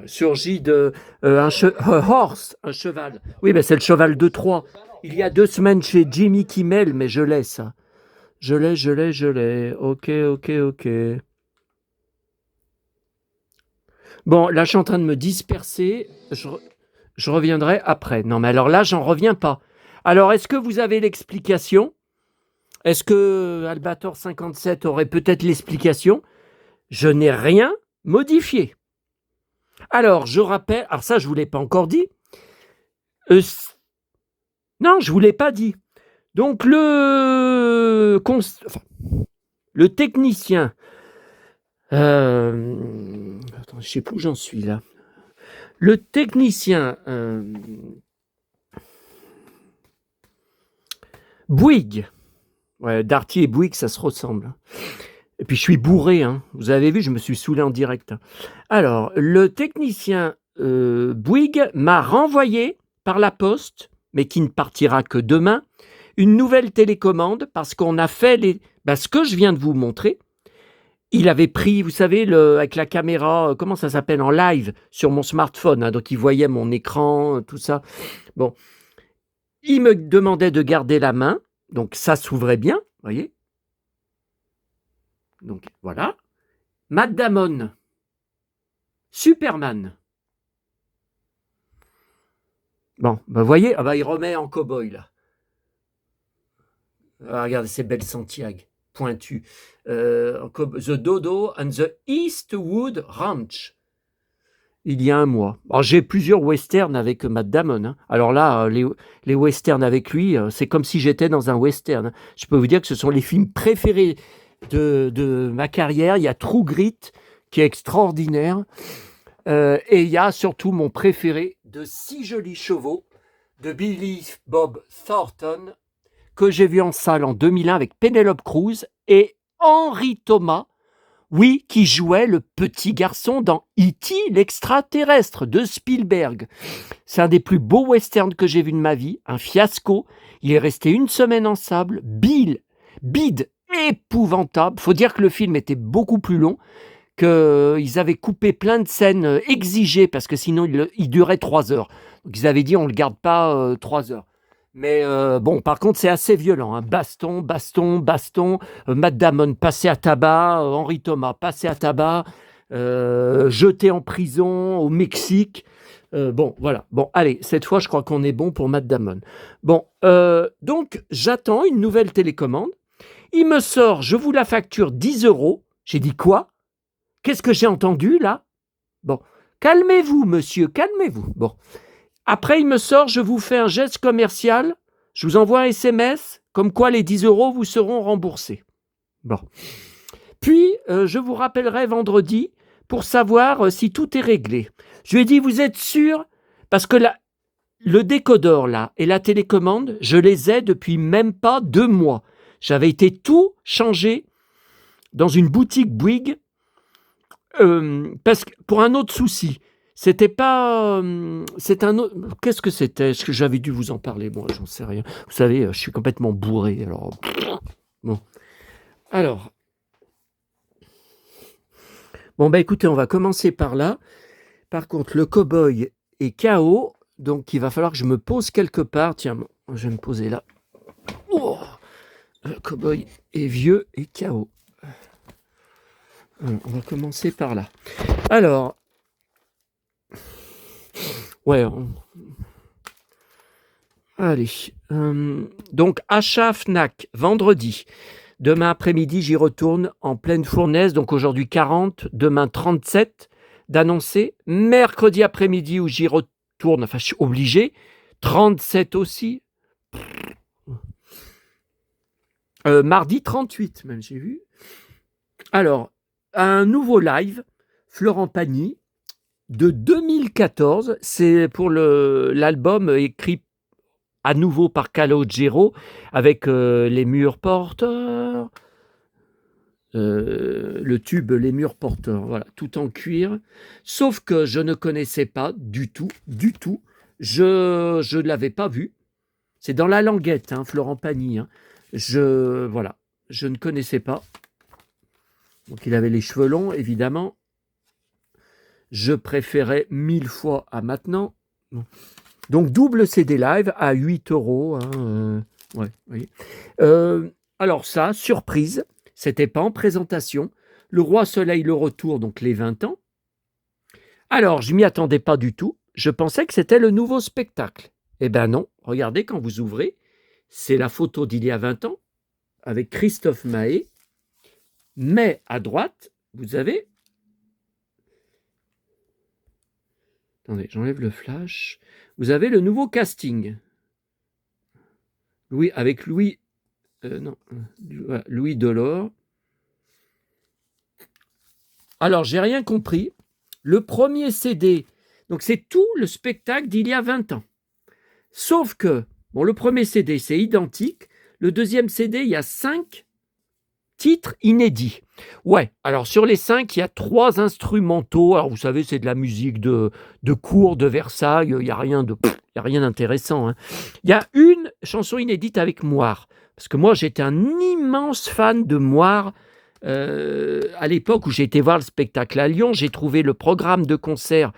Surgit de un cheval. Oui, mais c'est le cheval de Troie. Il y a 2 semaines chez Jimmy Kimmel, mais je l'ai ça. Je l'ai. Ok. Bon, là, je suis en train de me disperser. Je reviendrai après. Non, mais alors là, j'en reviens pas. Alors, est-ce que vous avez l'explication? Est-ce que Albator 57 aurait peut-être l'explication? Je n'ai rien modifié. Alors, je rappelle... Alors ça, je ne vous l'ai pas encore dit. Non, je ne vous l'ai pas dit. Donc, le technicien... Attends, je ne sais plus où j'en suis là. Le technicien Bouygues. Ouais, Darty et Bouygues, ça se ressemble. Et puis je suis bourré, hein. Vous avez vu, je me suis saoulé en direct. Alors, le technicien Bouygues m'a renvoyé par la poste, mais qui ne partira que demain, une nouvelle télécommande parce qu'on a fait ce que je viens de vous montrer. Il avait pris, vous savez, avec la caméra, comment ça s'appelle, en live sur mon smartphone, hein, donc il voyait mon écran, tout ça. Bon, il me demandait de garder la main, donc ça s'ouvrait bien, vous voyez. Donc voilà. Matt Damon, Superman. Bon, vous voyez, il remet en cow-boy là. Regardez ces belles Santiago pointues. The Dodo and the Eastwood Ranch. Il y a un mois. Alors, j'ai plusieurs westerns avec Matt Damon. Hein. Alors là, les westerns avec lui, c'est comme si j'étais dans un western. Hein. Je peux vous dire que ce sont les films préférés de ma carrière. Il y a True Grit, qui est extraordinaire. Et il y a surtout mon préféré de Six jolis chevaux, de Billy Bob Thornton, que j'ai vu en salle en 2001 avec Penelope Cruz et Henry Thomas, oui, qui jouait le petit garçon dans E.T. l'extraterrestre de Spielberg. C'est un des plus beaux westerns que j'ai vu de ma vie, un fiasco. Il est resté une semaine en salle, bide, épouvantable. Faut dire que le film était beaucoup plus long, qu'ils avaient coupé plein de scènes exigées parce que sinon il durait 3 heures. Donc ils avaient dit on ne le garde pas 3 heures. Mais bon, par contre, c'est assez violent. Hein. Baston. Matt Damon passé à tabac. Henry Thomas passé à tabac. Jeté en prison au Mexique. Bon, voilà. Bon, allez, cette fois, je crois qu'on est bon pour Matt Damon. Bon, donc, j'attends une nouvelle télécommande. Il me sort, je vous la facture 10 euros. J'ai dit quoi? Qu'est-ce que j'ai entendu là? Bon, calmez-vous, monsieur, calmez-vous. Bon. Après, il me sort, je vous fais un geste commercial, je vous envoie un SMS, comme quoi les 10 euros vous seront remboursés. Bon. Puis, je vous rappellerai vendredi pour savoir si tout est réglé. Je lui ai dit, vous êtes sûr? Parce que le décodeur, là, et la télécommande, je les ai depuis même pas 2 mois. J'avais été tout changé dans une boutique Bouygues parce que pour un autre souci. C'était pas... c'est un autre... Qu'est-ce que c'était? Est-ce que j'avais dû vous en parler? Moi, j'en sais rien. Vous savez, je suis complètement bourré. Alors, bon. Alors. Bon, écoutez, on va commencer par là. Par contre, le cow-boy est KO. Donc, il va falloir que je me pose quelque part. Tiens, je vais me poser là. Oh, le cow-boy est vieux et KO. On va commencer par là. Alors... Ouais. Allez. Donc, achat Fnac, vendredi. Demain après-midi, j'y retourne en pleine fournaise. Donc, aujourd'hui 40, demain 37 d'annoncer. Mercredi après-midi, où j'y retourne, enfin, je suis obligé. 37 aussi. Mardi 38, même, j'ai vu. Alors, un nouveau live, Florent Pagny, de 2014, c'est pour l'album écrit à nouveau par Calogero avec les murs porteurs, le tube Les murs porteurs, voilà, tout en cuir. Sauf que je ne connaissais pas du tout, je ne l'avais pas vu. C'est dans La Languette, hein, Florent Pagny. Hein. Voilà, je ne connaissais pas. Donc il avait les cheveux longs, évidemment. Je préférais 1000 fois à maintenant. Donc, double CD live à 8 euros. Hein, ouais, oui. Alors ça, surprise, c'était pas en présentation. Le Roi Soleil, le retour, donc les 20 ans. Alors, je m'y attendais pas du tout. Je pensais que c'était le nouveau spectacle. Eh ben non, regardez quand vous ouvrez, c'est la photo d'il y a 20 ans avec Christophe Maé. Mais à droite, vous avez... Attendez, j'enlève le flash. Vous avez le nouveau casting. Louis Delors. Alors, j'ai rien compris. Le premier CD, donc c'est tout le spectacle d'il y a 20 ans. Sauf que, bon, le premier CD, c'est identique. Le deuxième CD, il y a 5 titres inédits. Ouais, alors sur les 5, il y a 3 instrumentaux. Alors, vous savez, c'est de la musique de cour de Versailles. Il n'y a rien d'intéressant. Hein. Il y a une chanson inédite avec Moire. Parce que moi, j'étais un immense fan de Moire. À l'époque où j'ai été voir le spectacle à Lyon, j'ai trouvé le programme de concert.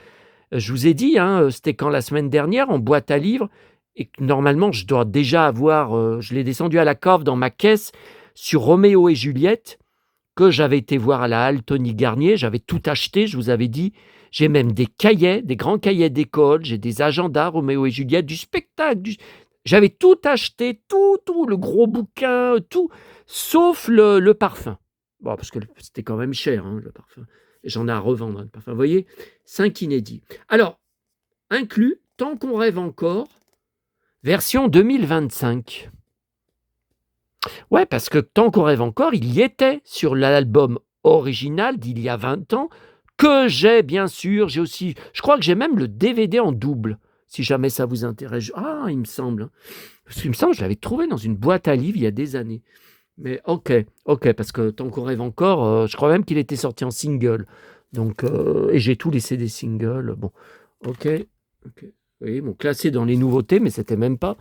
Je vous ai dit, hein, c'était quand la semaine dernière, en boîte à livres. Et que normalement, je dois déjà avoir... je l'ai descendu à la cave dans ma caisse sur Roméo et Juliette, que j'avais été voir à la halle Tony Garnier. J'avais tout acheté, je vous avais dit. J'ai même des cahiers, des grands cahiers d'école, j'ai des agendas Roméo et Juliette, du spectacle, j'avais tout acheté, tout, le gros bouquin, tout, sauf le parfum. Bon, parce que c'était quand même cher, hein, le parfum. Et j'en ai à revendre, hein, le parfum. Vous voyez, 5 inédits. Alors, inclus, Tant qu'on rêve encore, version 2025. Ouais, parce que Tant qu'on rêve encore, il y était sur l'album original d'il y a 20 ans, que j'ai bien sûr, j'ai aussi, je crois que j'ai même le DVD en double, si jamais ça vous intéresse. Ah, il me semble. Parce qu'il me semble que je l'avais trouvé dans une boîte à livres il y a des années. Mais ok, parce que Tant qu'on rêve encore, je crois même qu'il était sorti en single. Donc, et j'ai tous les CD singles. Bon, ok. Oui, bon, classé dans les nouveautés, mais c'était même pas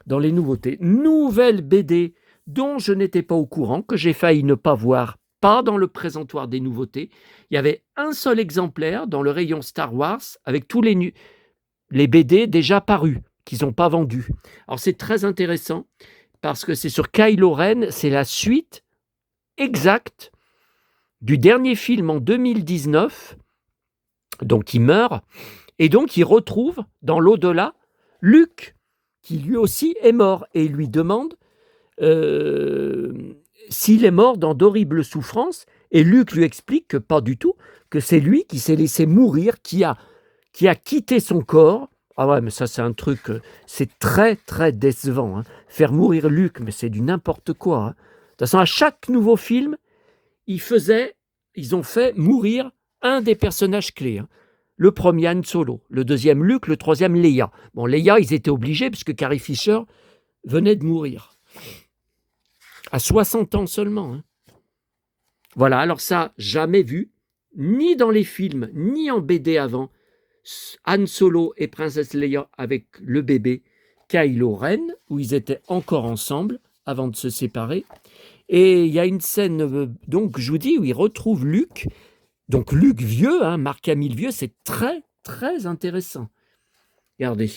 dans les nouveautés. Nouvelle BD dont je n'étais pas au courant, que j'ai failli ne pas voir, pas dans le présentoir des nouveautés. Il y avait un seul exemplaire dans le rayon Star Wars avec tous les BD déjà parus, qu'ils n'ont pas vendus. Alors c'est très intéressant parce que c'est sur Kylo Ren, c'est la suite exacte du dernier film en 2019, donc il meurt, et donc il retrouve dans l'au-delà Luke, qui lui aussi est mort, et il lui demande s'il est mort dans d'horribles souffrances, et Luke lui explique que pas du tout, que c'est lui qui s'est laissé mourir, qui a quitté son corps. Ah ouais, mais ça c'est un truc, c'est très très décevant, hein. Faire mourir Luke, mais c'est du n'importe quoi, hein. De toute façon, à chaque nouveau film, ils ont fait mourir un des personnages clés, hein. Le premier, Han Solo, le deuxième, Luke, le troisième, Leia. Bon, Leia, ils étaient obligés, parce que Carrie Fisher venait de mourir. À 60 ans seulement, hein. Voilà, alors ça, jamais vu, ni dans les films, ni en BD avant. Han Solo et Princesse Leia avec le bébé Kylo Ren, où ils étaient encore ensemble avant de se séparer. Et il y a une scène, donc je vous dis, où ils retrouvent Luke. Donc Luke vieux, hein, Mark Hamill vieux, c'est très, très intéressant. Regardez.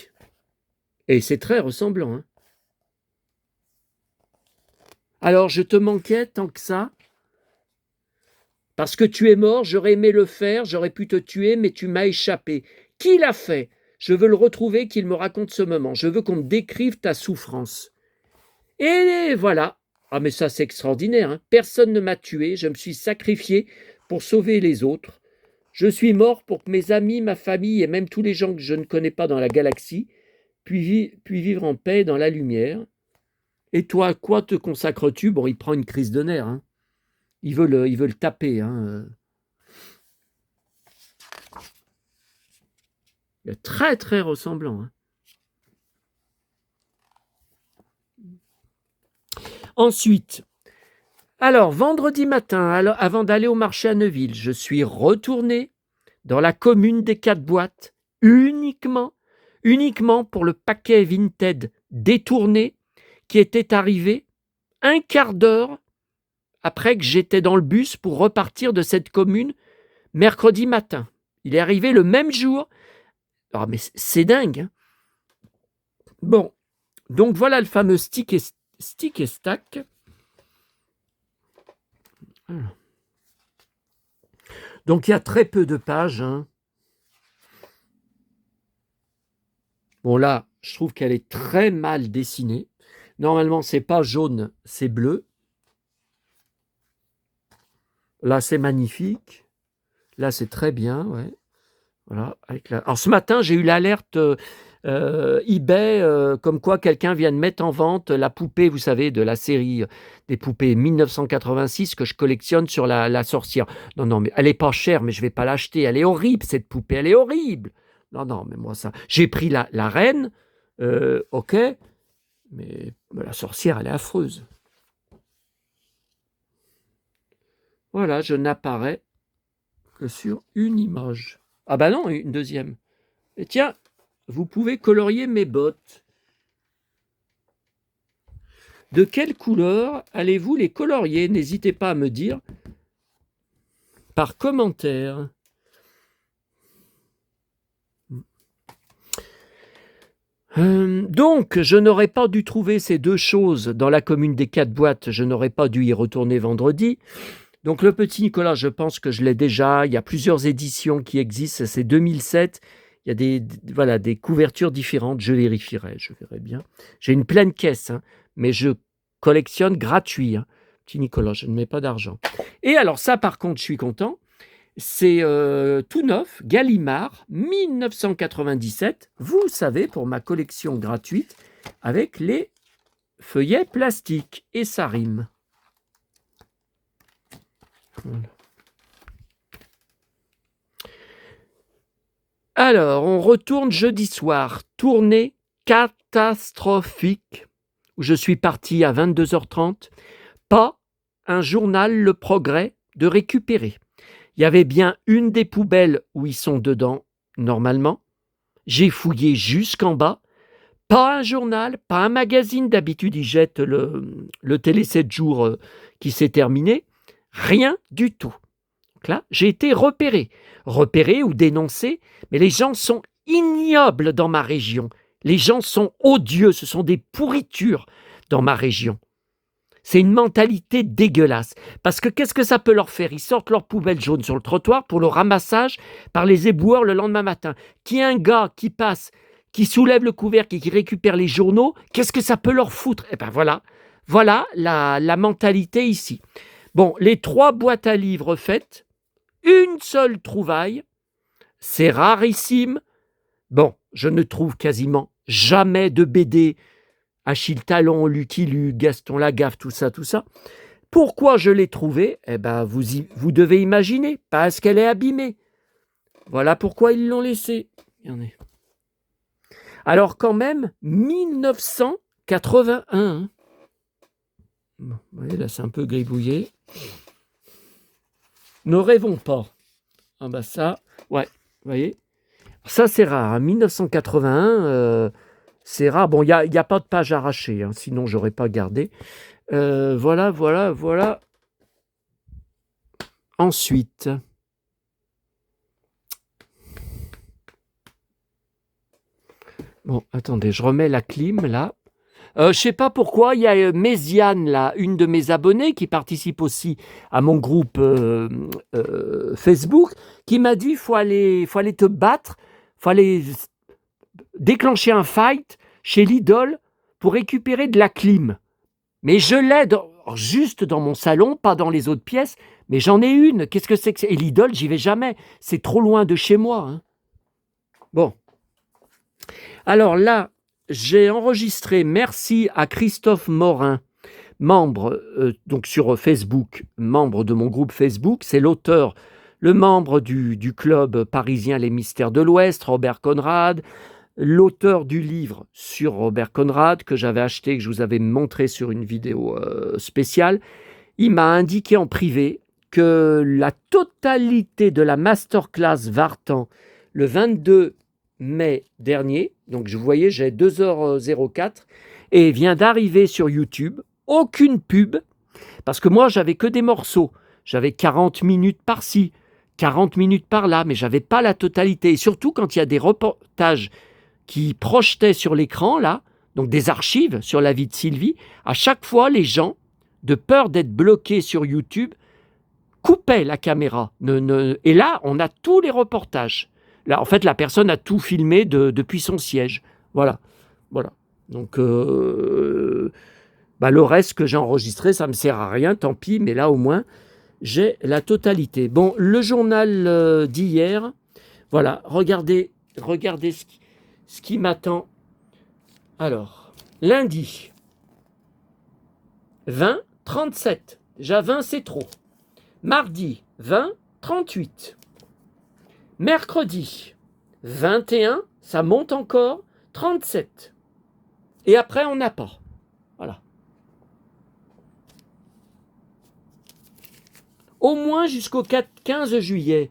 Et c'est très ressemblant, hein. Alors, je te manquais tant que ça. Parce que tu es mort, j'aurais aimé le faire, j'aurais pu te tuer, mais tu m'as échappé. Qui l'a fait? Je veux le retrouver, qu'il me raconte ce moment. Je veux qu'on me décrive ta souffrance. Et voilà. Ah, mais ça, c'est extraordinaire, hein. Personne ne m'a tué, je me suis sacrifié pour sauver les autres. Je suis mort pour que mes amis, ma famille et même tous les gens que je ne connais pas dans la galaxie puissent vivre en paix dans la lumière. Et toi, à quoi te consacres-tu? Bon, il prend une crise de nerfs, hein. Il veut le taper, hein. Il est très, très ressemblant, hein. Ensuite, alors, vendredi matin, avant d'aller au marché à Neuville, je suis retourné dans la commune des 4 boîtes, uniquement pour le paquet Vinted détourné qui était arrivé un quart d'heure après que j'étais dans le bus pour repartir de cette commune mercredi matin. Il est arrivé le même jour. Ah, mais c'est dingue, hein. Bon, donc voilà le fameux stick et stack. Donc il y a très peu de pages, hein. Bon là, je trouve qu'elle est très mal dessinée. Normalement, c'est pas jaune, c'est bleu. Là, c'est magnifique. Là, c'est très bien, ouais. Voilà. Alors ce matin, j'ai eu l'alerte eBay, comme quoi quelqu'un vient de mettre en vente la poupée, vous savez, de la série des poupées 1986 que je collectionne sur la sorcière. Non, mais elle est pas chère, mais je vais pas l'acheter. Elle est horrible, cette poupée, elle est horrible. Non, mais moi ça. J'ai pris la reine, ok, mais la sorcière, elle est affreuse. Voilà, je n'apparais que sur une image. Ah bah non, une deuxième. Et tiens, vous pouvez colorier mes bottes. De quelle couleur allez-vous les colorier? N'hésitez pas à me dire par commentaire. Donc, je n'aurais pas dû trouver ces deux choses dans la commune des 4 boîtes. Je n'aurais pas dû y retourner vendredi. Donc le Petit Nicolas, je pense que je l'ai déjà. Il y a plusieurs éditions qui existent. C'est 2007. Il y a voilà, des couvertures différentes. Je vérifierai, je verrai bien. J'ai une pleine caisse, hein, mais je collectionne gratuit. Hein. Petit Nicolas, je ne mets pas d'argent. Et alors ça, par contre, je suis content. C'est tout neuf, Gallimard, 1997. Vous savez, pour ma collection gratuite, avec les feuillets plastiques. Et ça rime. Voilà. Alors, on retourne jeudi soir. Tournée catastrophique, où je suis parti à 22h30. Pas un journal Le Progrès de récupérer. Il y avait bien une des poubelles où ils sont dedans, normalement. J'ai fouillé jusqu'en bas. Pas un journal, pas un magazine. D'habitude, ils jettent le Télé 7 jours qui s'est terminé. Rien du tout. Donc là, j'ai été repéré ou dénoncé, mais les gens sont ignobles dans ma région. Les gens sont odieux, ce sont des pourritures dans ma région. C'est une mentalité dégueulasse. Parce que qu'est-ce que ça peut leur faire? Ils sortent leur poubelle jaune sur le trottoir pour le ramassage par les éboueurs le lendemain matin. Qu'il y ait un gars qui passe, qui soulève le couvercle et qui récupère les journaux, qu'est-ce que ça peut leur foutre? Eh bien voilà la mentalité ici. Bon, les 3 boîtes à livres faites, une seule trouvaille, c'est rarissime. Bon, je ne trouve quasiment jamais de BD Achille Talon, Lucky Luke, Gaston Lagaffe, tout ça. Pourquoi je l'ai trouvée? Eh bien, vous devez imaginer, parce qu'elle est abîmée. Voilà pourquoi ils l'ont laissée. Regardez. Alors quand même, 1981. Hein. Bon, vous voyez, là, c'est un peu gribouillé. Ne rêvons pas. Ah bah ça, ouais, vous voyez. Ça, c'est rare. Hein. 1981, c'est rare. Bon, il n'y a pas de page arrachée, hein, sinon je n'aurais pas gardé. Voilà. Ensuite, bon, attendez, je remets la clim, là. Je ne sais pas pourquoi, il y a Méziane, là, une de mes abonnées, qui participe aussi à mon groupe Facebook, qui m'a dit, faut aller te battre, faut aller déclencher un fight chez Lidl pour récupérer de la clim. Mais je l'ai juste dans mon salon, pas dans les autres pièces, mais j'en ai une. Qu'est-ce que c'est que ça? Et Lidl, j'y vais jamais. C'est trop loin de chez moi. Hein. Bon. Alors là, j'ai enregistré, merci à Christophe Morin, membre donc sur Facebook, membre de mon groupe Facebook. C'est l'auteur, le membre du club parisien Les Mystères de l'Ouest, Robert Conrad, l'auteur du livre sur Robert Conrad que j'avais acheté, que je vous avais montré sur une vidéo spéciale. Il m'a indiqué en privé que la totalité de la masterclass Vartan le 22 mai dernier, donc vous voyez, j'ai 2h04, et vient d'arriver sur YouTube, aucune pub, parce que moi, j'avais que des morceaux. J'avais 40 minutes par-ci, 40 minutes par-là, mais j'avais pas la totalité. Et surtout, quand il y a des reportages qui projetaient sur l'écran, là, donc des archives sur la vie de Sylvie, à chaque fois, les gens, de peur d'être bloqués sur YouTube, coupaient la caméra. Et là, on a tous les reportages. Là, en fait, la personne a tout filmé depuis son siège. Voilà. Donc, le reste que j'ai enregistré, ça ne me sert à rien, tant pis, mais là, au moins, j'ai la totalité. Bon, le journal d'hier, voilà, regardez ce qui m'attend. Alors, lundi, 20, 37. Déjà 20, c'est trop. Mardi, 20, 38. Mercredi, 21, ça monte encore, 37. Et après, on n'a pas. Voilà. Au moins jusqu'au 15 juillet.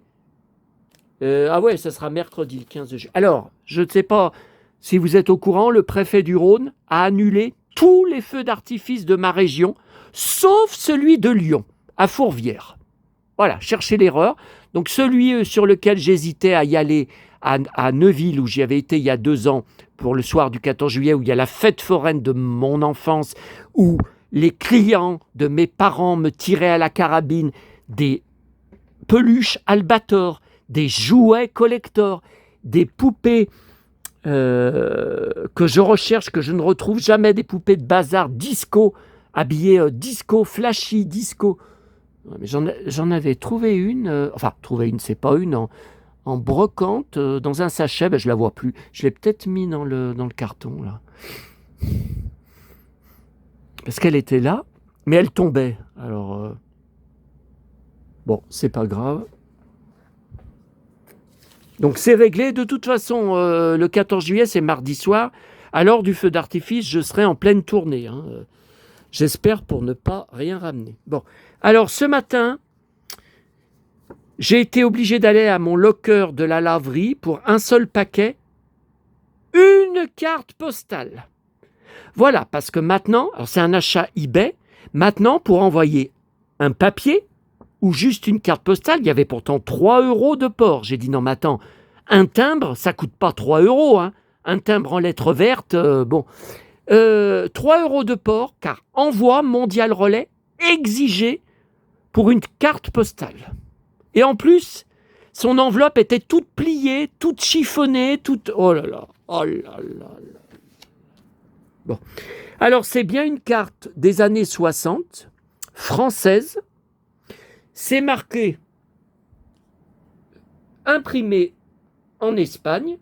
Ah ouais, ça sera mercredi, le 15 juillet. Alors, je ne sais pas si vous êtes au courant, le préfet du Rhône a annulé tous les feux d'artifice de ma région, sauf celui de Lyon, à Fourvière. Voilà, cherchez l'erreur. Donc celui sur lequel j'hésitais à y aller à Neuville, où j'y avais été il y a 2 ans, pour le soir du 14 juillet, où il y a la fête foraine de mon enfance, où les clients de mes parents me tiraient à la carabine des peluches Albator, des jouets collector, des poupées que je recherche, que je ne retrouve jamais, des poupées de bazar disco, habillées disco, flashy, disco. Mais j'en avais trouvé une, c'est pas une, en brocante, dans un sachet, je la vois plus. Je l'ai peut-être mis dans le carton, là. Parce qu'elle était là, mais elle tombait. Alors, bon, c'est pas grave. Donc c'est réglé. De toute façon, le 14 juillet, c'est mardi soir. À l'heure du feu d'artifice, je serai en pleine tournée. J'espère pour ne pas rien ramener. Bon, alors ce matin, j'ai été obligé d'aller à mon locker de la laverie pour un seul paquet, une carte postale. Voilà, parce que maintenant, alors c'est un achat eBay, maintenant pour envoyer un papier ou juste une carte postale, il y avait pourtant 3 € de port. J'ai dit non mais attends, un timbre, ça coûte pas 3 €, hein. Un timbre en lettres vertes, 3 € de port, car envoi mondial relais exigé pour une carte postale. Et en plus, son enveloppe était toute pliée, toute chiffonnée, toute... Oh là là, oh là là. Bon. Alors, c'est bien une carte des années 60, française. C'est marqué imprimé en Espagne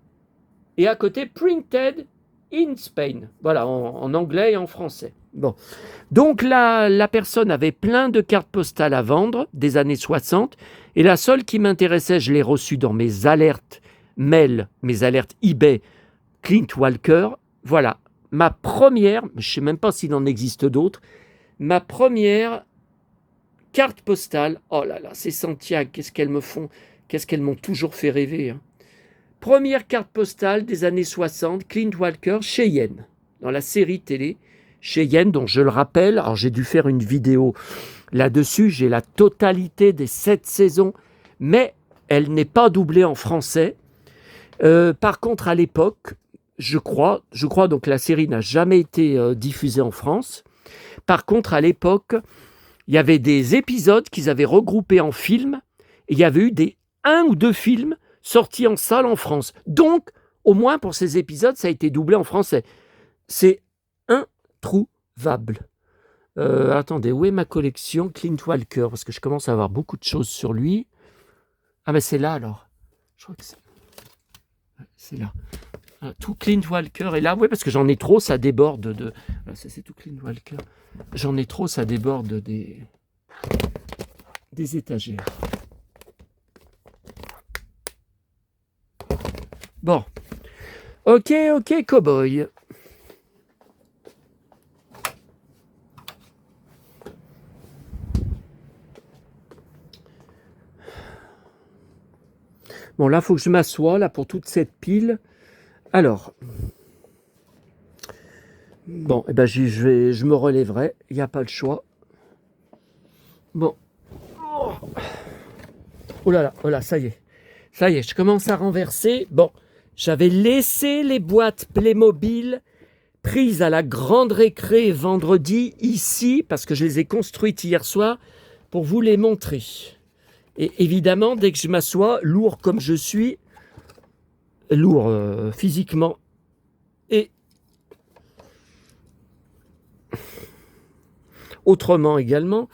et à côté printed in Spain. Voilà, en anglais et en français. Bon. Donc la personne avait plein de cartes postales à vendre des années 60 et la seule qui m'intéressait, je l'ai reçue dans mes alertes mail, mes alertes eBay, Clint Walker. Voilà, ma première, je ne sais même pas s'il en existe d'autres, ma première carte postale. Oh là là, ces Santiago, qu'est-ce qu'elles m'ont toujours fait rêver. Première carte postale des années 60, Clint Walker, Cheyenne, dans la série télé Cheyenne, dont je le rappelle, alors j'ai dû faire une vidéo là-dessus, j'ai la totalité des 7 saisons, mais elle n'est pas doublée en français. Par contre, à l'époque, je crois, donc la série n'a jamais été diffusée en France. Par contre, à l'époque, il y avait des épisodes qu'ils avaient regroupés en films, et il y avait eu 1 ou 2 films sortis en salle en France. Donc, au moins pour ces épisodes, ça a été doublé en français. C'est introuvable. Attendez, où est ma collection Clint Walker? Parce que je commence à avoir beaucoup de choses sur lui. Ah ben c'est là alors. Je crois que c'est là. Tout Clint Walker est là. Oui, parce que j'en ai trop, ça déborde de... C'est tout Clint Walker. J'en ai trop, ça déborde des étagères. Bon. Ok, cowboy. Bon, là, il faut que je m'assoie là pour toute cette pile. Alors, bon, eh ben, je me relèverai. Il n'y a pas le choix. Bon. Oh là là, voilà, ça y est. Ça y est, je commence à renverser. Bon, j'avais laissé les boîtes Playmobil prises à la grande récré vendredi ici, parce que je les ai construites hier soir, pour vous les montrer. Et évidemment, dès que je m'assois, lourd comme je suis, lourd physiquement et autrement également,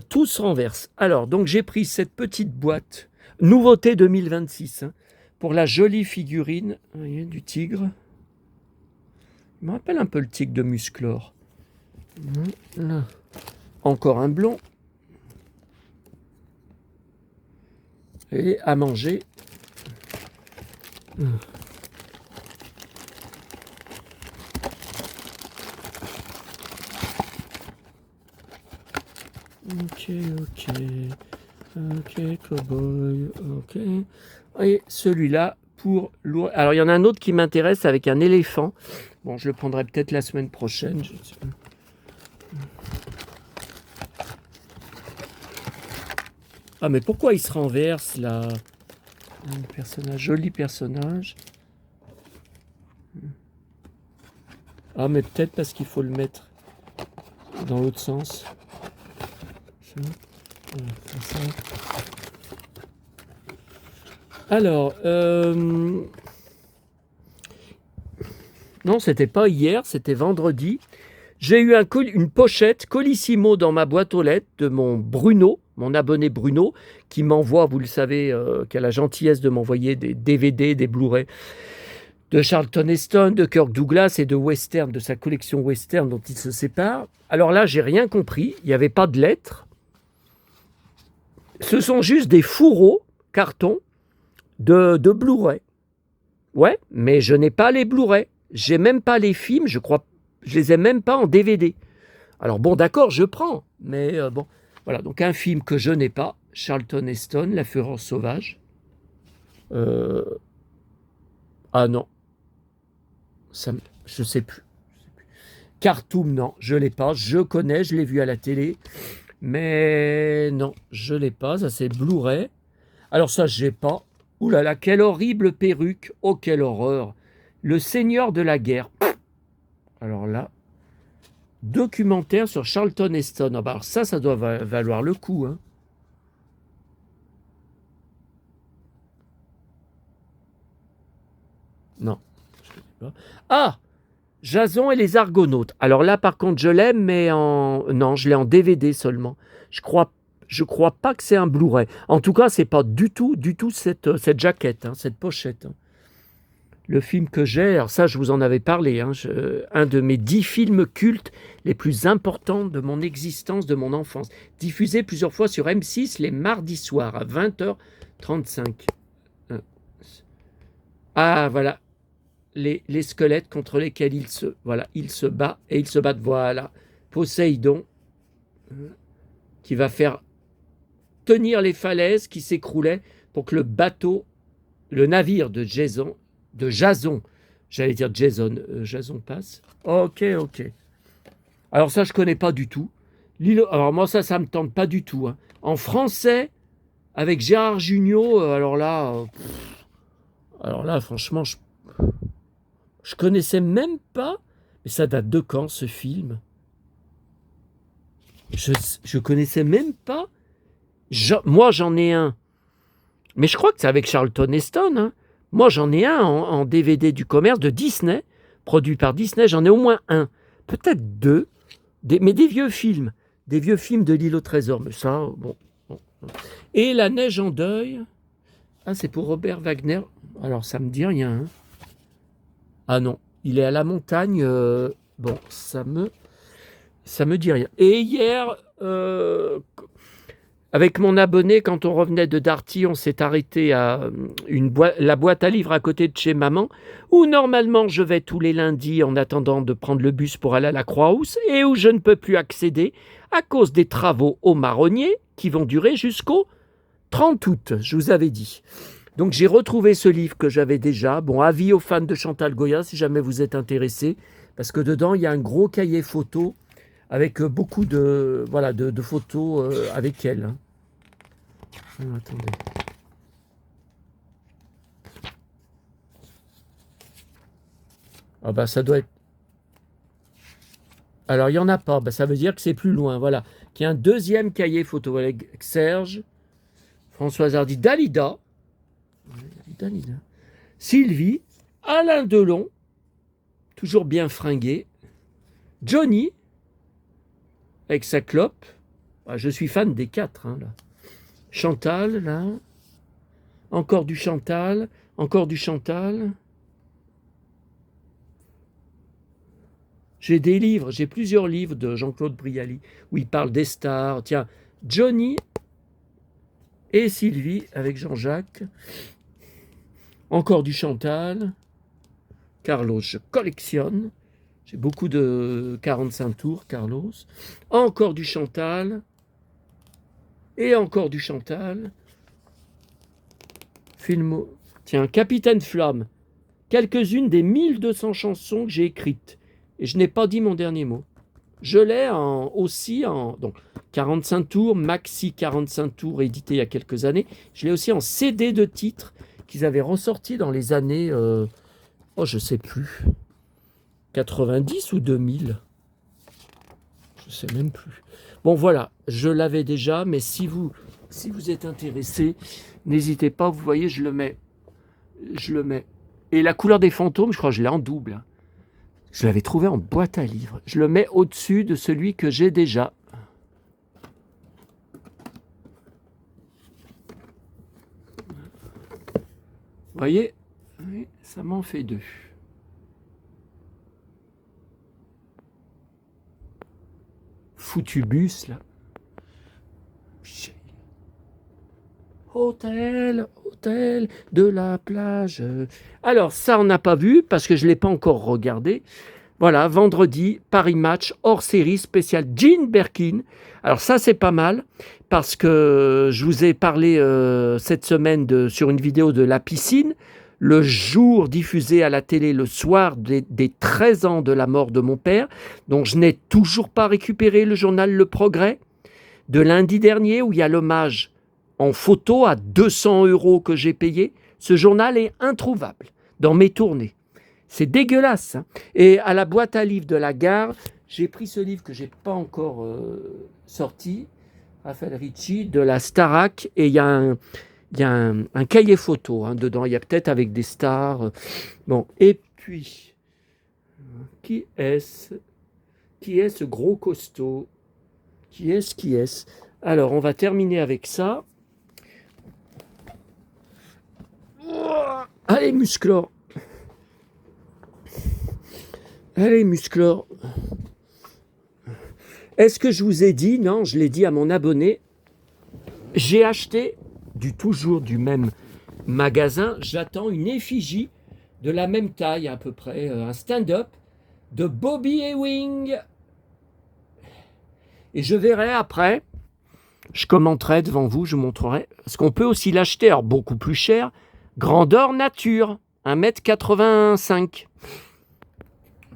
tout se renverse. Alors, donc j'ai pris cette petite boîte, nouveauté 2026, pour la jolie figurine, vous voyez, du tigre. Il me rappelle un peu le tigre de Musclor. Là. Encore un blond. Et à manger. Ok, cowboy, ok. Et celui-là pour lourd. Alors il y en a un autre qui m'intéresse avec un éléphant. Bon, je le prendrai peut-être la semaine prochaine. Ah, mais pourquoi il se renverse là? Un personnage, joli personnage. Ah, mais peut-être parce qu'il faut le mettre dans l'autre sens. Alors, non, c'était pas hier, c'était vendredi. J'ai eu une pochette Colissimo dans ma boîte aux lettres de mon Bruno, mon abonné Bruno, qui m'envoie, vous le savez, qui a la gentillesse de m'envoyer des DVD, des Blu-ray de Charlton Heston, de Kirk Douglas et de western, de sa collection western dont il se sépare. Alors là, j'ai rien compris, il n'y avait pas de lettres. Ce sont juste des fourreaux, cartons, de Blu-ray. Ouais, mais je n'ai pas les Blu-ray. J'ai même pas les films, je crois, je les ai même pas en DVD. Alors bon, d'accord, je prends, mais bon, voilà. Donc un film que je n'ai pas, Charlton Heston, La Fureur sauvage. Ah non, je sais plus. Khartoum, non, je l'ai pas. Je connais, je l'ai vu à la télé, mais non, je l'ai pas. Ça c'est Blu-ray. Alors ça, j'ai pas. Ouh là là, quelle horrible perruque. Oh, quelle horreur. Le Seigneur de la guerre. Alors là, documentaire sur Charlton Heston. Ah bah alors ça doit valoir le coup. Hein. Non. Ah, Jason et les Argonautes. Alors là, par contre, je l'aime, mais non, je l'ai en DVD seulement. Je crois pas que c'est un Blu-ray. En tout cas, c'est pas du tout cette jaquette, hein, cette pochette. Hein. Le film que j'ai, alors ça, je vous en avais parlé, hein, un de mes 10 films cultes les plus importants de mon existence, de mon enfance, diffusé plusieurs fois sur M6 les mardis soirs à 20h35. Ah, voilà, les squelettes contre lesquels il se bat, et ils se battent, voilà. Poséidon, qui va faire tenir les falaises qui s'écroulaient pour que le navire de Jason, j'allais dire Jason passe. Ok. Alors ça, je connais pas du tout. Alors moi, ça me tente pas du tout. Hein. En français, avec Gérard Jugnot, alors là, franchement, je connaissais même pas. Mais ça date de quand, ce film? Je connaissais même pas. Moi, j'en ai un. Mais je crois que c'est avec Charlton Heston. Hein. Moi, j'en ai un en DVD du commerce de Disney, produit par Disney. J'en ai au moins un. Peut-être deux. Mais des vieux films. Des vieux films de l'île au trésor. Mais ça, bon. Et La neige en deuil. Ah, c'est pour Robert Wagner. Alors, ça me dit rien. Hein. Ah non. Il est à la montagne. Bon, ça me dit rien. Et hier, avec mon abonné, quand on revenait de Darty, on s'est arrêté à la boîte à livres à côté de chez maman, où normalement je vais tous les lundis en attendant de prendre le bus pour aller à la Croix-Rousse, et où je ne peux plus accéder à cause des travaux au marronnier qui vont durer jusqu'au 30 août, je vous avais dit. Donc j'ai retrouvé ce livre que j'avais déjà. Bon, avis aux fans de Chantal Goya, si jamais vous êtes intéressés, parce que dedans, il y a un gros cahier photo avec beaucoup de photos avec elle. Hein. Attendez. Ah bah ça doit être... Alors il n'y en a pas, bah, ça veut dire que c'est plus loin, voilà. Qu'il y a un deuxième cahier photo avec Serge, Françoise Hardy, Dalida, Sylvie, Alain Delon, toujours bien fringué, Johnny, avec sa clope. Ah, je suis fan des 4, hein, là. Chantal, là. Encore du Chantal. J'ai des livres, j'ai plusieurs livres de Jean-Claude Brialy où il parle des stars. Tiens, Johnny et Sylvie avec Jean-Jacques. Encore du Chantal. Carlos, je collectionne. J'ai beaucoup de 45 tours, Carlos. Encore du Chantal. Et encore du Chantal. Tiens, Capitaine Flamme. Quelques-unes des 1200 chansons que j'ai écrites. Et je n'ai pas dit mon dernier mot. Je l'ai aussi en 45 tours, maxi 45 tours, édité il y a quelques années. Je l'ai aussi en CD de titres qu'ils avaient ressorti dans les années, je sais plus, 90 ou 2000. Je ne sais même plus. Bon, voilà, je l'avais déjà, mais si vous êtes intéressé, n'hésitez pas. Vous voyez, je le mets. Et la couleur des fantômes, je crois que je l'ai en double. Je l'avais trouvé en boîte à livres. Je le mets au-dessus de celui que j'ai déjà. Vous voyez, oui, ça m'en fait deux. Foutu bus, là. Hôtel de la plage. Alors, ça, on n'a pas vu parce que je ne l'ai pas encore regardé. Voilà, vendredi, Paris Match, hors série spécial Jean Birkin. Alors ça, c'est pas mal parce que je vous ai parlé cette semaine sur une vidéo de la piscine, le jour diffusé à la télé le soir des 13 ans de la mort de mon père. Donc je n'ai toujours pas récupéré le journal Le Progrès de lundi dernier où il y a l'hommage en photo à 200 € que j'ai payé. Ce journal est introuvable dans mes tournées. C'est dégueulasse. Hein. Et à la boîte à livres de la gare, j'ai pris ce livre que je n'ai pas encore sorti, Raphaël Ricci, de la Starac, et il y a un cahier photo dedans. Il y a peut-être avec des stars. Bon, et puis, qui est-ce ce gros costaud? Qui est-ce? Alors, on va terminer avec ça. Allez, Musclor. Allez, Musclor. Est-ce que je vous ai dit? Non, je l'ai dit à mon abonné. J'ai acheté toujours du même magasin. J'attends une effigie de la même taille à peu près, un stand-up de Bobby Ewing. Et je verrai après. Je commenterai devant vous, je vous montrerai. Parce qu'on peut aussi l'acheter, alors beaucoup plus cher. Grandeur nature, 1,85 m.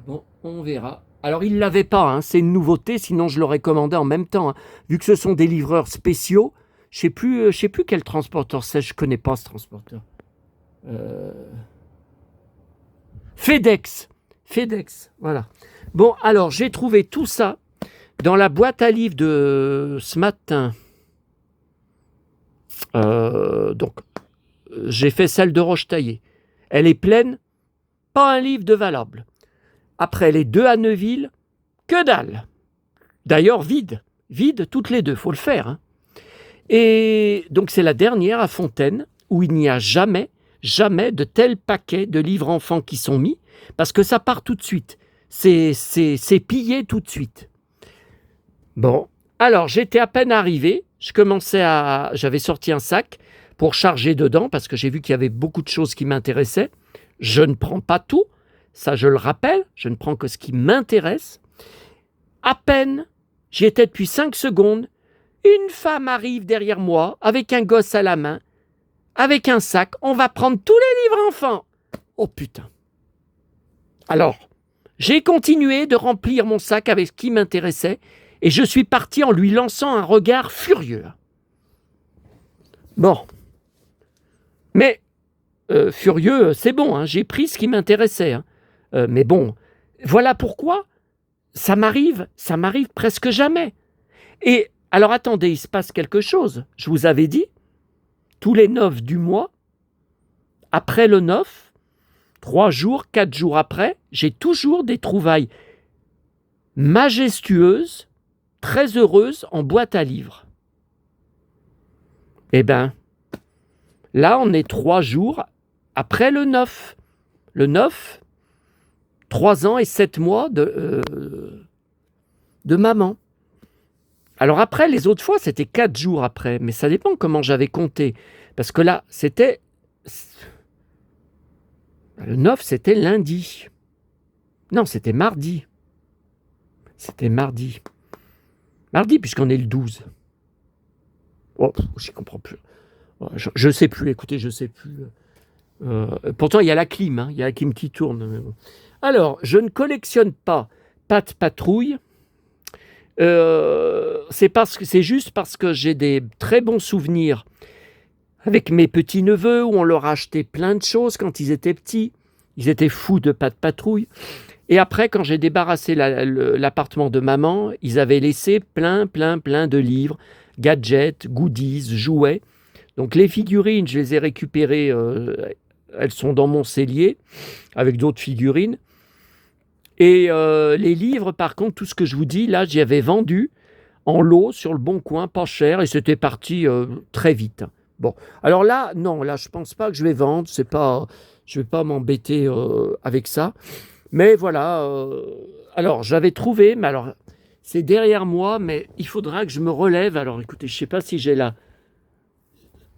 Bon, on verra. Alors, il ne l'avait pas, c'est une nouveauté, sinon je l'aurais commandé en même temps. Vu que ce sont des livreurs spéciaux, je ne sais plus quel transporteur c'est, je ne connais pas ce transporteur. FedEx, voilà. Bon, alors, j'ai trouvé tout ça dans la boîte à livres de ce matin. Donc, j'ai fait celle de Rochetaillé. Elle est pleine, pas un livre de valable. Après les deux à Neuville, que dalle. D'ailleurs, vide toutes les deux, faut le faire. Et donc, c'est la dernière à Fontaine où il n'y a jamais de tels paquets de livres enfants qui sont mis, parce que ça part tout de suite. C'est pillé tout de suite. Bon, alors j'étais à peine arrivé, j'avais sorti un sac pour charger dedans, parce que j'ai vu qu'il y avait beaucoup de choses qui m'intéressaient. Je ne prends pas tout, ça je le rappelle, je ne prends que ce qui m'intéresse. À peine, j'y étais depuis 5 secondes, une femme arrive derrière moi, avec un gosse à la main, avec un sac, on va prendre tous les livres enfants. Oh putain. Alors, j'ai continué de remplir mon sac avec ce qui m'intéressait, et je suis parti en lui lançant un regard furieux. Bon. Mais, furieux, c'est bon, j'ai pris ce qui m'intéressait. Mais bon, voilà pourquoi ça m'arrive presque jamais. Et, alors attendez, il se passe quelque chose. Je vous avais dit, tous les 9 du mois, après le 9, 3 jours, 4 jours après, j'ai toujours des trouvailles majestueuses, très heureuses en boîte à livres. Eh bien, là, on est 3 jours après le 9. Le 9, 3 ans et 7 mois de maman. Alors après, les autres fois, c'était 4 jours après. Mais ça dépend comment j'avais compté. Parce que là, c'était... Le 9, c'était lundi. Non, c'était mardi. C'était mardi. Mardi, puisqu'on est le 12. Oh, je ne comprends plus. Je ne sais plus, écoutez, je ne sais plus. Pourtant, il y a la clim, il y a la clim qui tourne. Alors, je ne collectionne pas Pat' Patrouille. C'est juste parce que j'ai des très bons souvenirs avec mes petits-neveux où on leur a acheté plein de choses quand ils étaient petits. Ils étaient fous de Pat' Patrouille. Et après, quand j'ai débarrassé l'appartement de maman, ils avaient laissé plein de livres, gadgets, goodies, jouets. Donc les figurines, je les ai récupérées, elles sont dans mon cellier, avec d'autres figurines. Et les livres, par contre, tout ce que je vous dis, là, j'y avais vendu en lot sur le Bon Coin, pas cher, et c'était parti très vite. Bon, alors là, non, là, je pense pas que je vais vendre, je vais pas m'embêter avec ça. Mais voilà, alors j'avais trouvé, mais alors c'est derrière moi, mais il faudra que je me relève. Alors écoutez, je sais pas si j'ai là.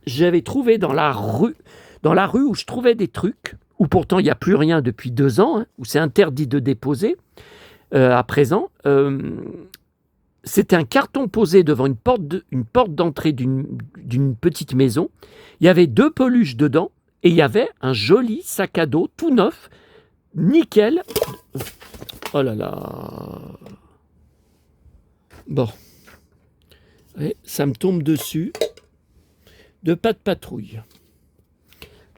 J'avais trouvé dans la rue où je trouvais des trucs, où pourtant il n'y a plus rien depuis 2 ans, hein, où c'est interdit de déposer à présent. C'était un carton posé devant une porte d'entrée d'une petite maison. Il y avait 2 peluches dedans et il y avait un joli sac à dos tout neuf, nickel. Oh là là. Bon. Et ça me tombe dessus. De pas de patrouille.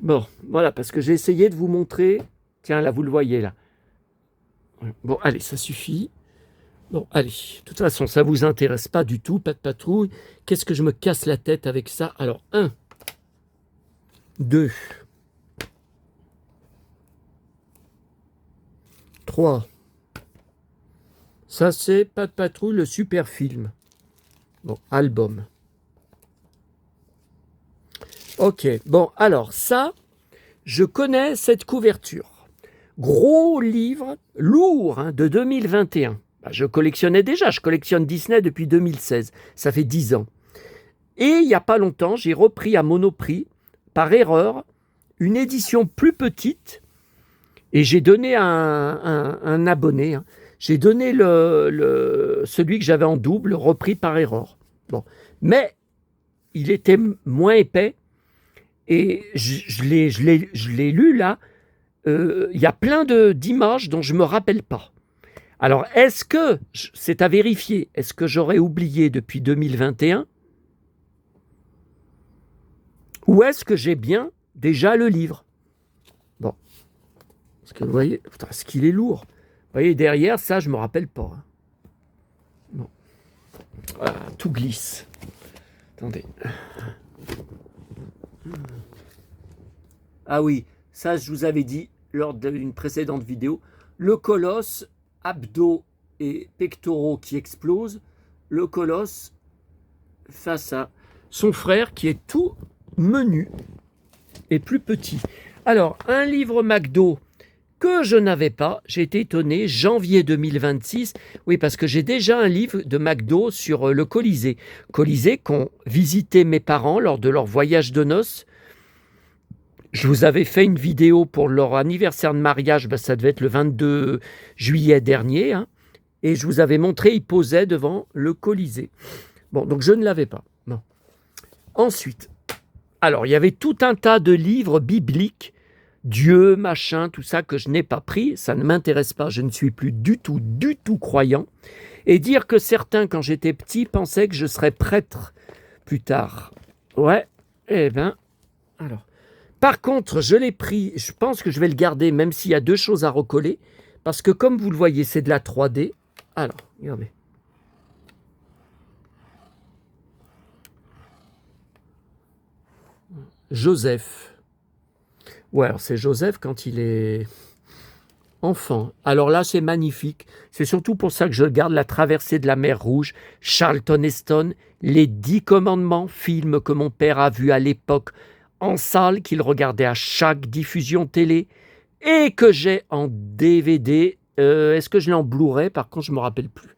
Bon, voilà, parce que j'ai essayé de vous montrer. Tiens, là, vous le voyez, là. Bon, allez, ça suffit. Bon, allez. De toute façon, ça ne vous intéresse pas du tout, pas de patrouille. Qu'est-ce que je me casse la tête avec ça? Alors, 1, 2, 3. Ça, c'est Pas de patrouille, le super film. Bon, album. Ok, bon, alors ça, je connais cette couverture. Gros livre, lourd, hein, de 2021. Bah, je collectionnais déjà, je collectionne Disney depuis 2016. Ça fait 10 ans. Et il n'y a pas longtemps, j'ai repris à Monoprix, par erreur, une édition plus petite. Et j'ai donné à un abonné, hein, j'ai donné celui que j'avais en double, repris par erreur. Bon. Mais il était moins épais. Et je l'ai lu là, il y a plein d'images dont je ne me rappelle pas. Alors, est-ce que, c'est à vérifier, est-ce que j'aurais oublié depuis 2021 ou est-ce que j'ai bien déjà le livre? Bon, parce que vous voyez, putain, ce qu'il est lourd. Vous voyez, derrière, ça, je ne me rappelle pas. Hein. Bon. Voilà, tout glisse. Attendez. Ah oui, ça je vous avais dit lors d'une précédente vidéo, le colosse, abdos et pectoraux qui explosent, le colosse face à son frère qui est tout menu et plus petit. Alors, un livre McDo que je n'avais pas, j'ai été étonné, janvier 2026, oui parce que j'ai déjà un livre de McDo sur le Colisée. Colisée qu'ont visité mes parents lors de leur voyage de noces. Je vous avais fait une vidéo pour leur anniversaire de mariage, ben ça devait être le 22 juillet dernier, hein, et je vous avais montré, ils posaient devant le Colisée. Bon, donc je ne l'avais pas. Non. Ensuite, alors il y avait tout un tas de livres bibliques, Dieu, machin, tout ça que je n'ai pas pris, ça ne m'intéresse pas, je ne suis plus du tout croyant. Et dire que certains, quand j'étais petit, pensaient que je serais prêtre plus tard. Ouais, eh ben, alors... Par contre, je l'ai pris, je pense que je vais le garder, même s'il y a 2 choses à recoller, parce que comme vous le voyez, c'est de la 3D. Alors, regardez. Joseph. Ouais, alors c'est Joseph quand il est enfant. Alors là, c'est magnifique. C'est surtout pour ça que je garde La traversée de la mer Rouge, Charlton Heston, Les 10 commandements, film que mon père a vu à l'époque, en salle, qu'il regardait à chaque diffusion télé et que j'ai en DVD. Est-ce que je l'ai en Blu-ray? Par contre, je ne me rappelle plus.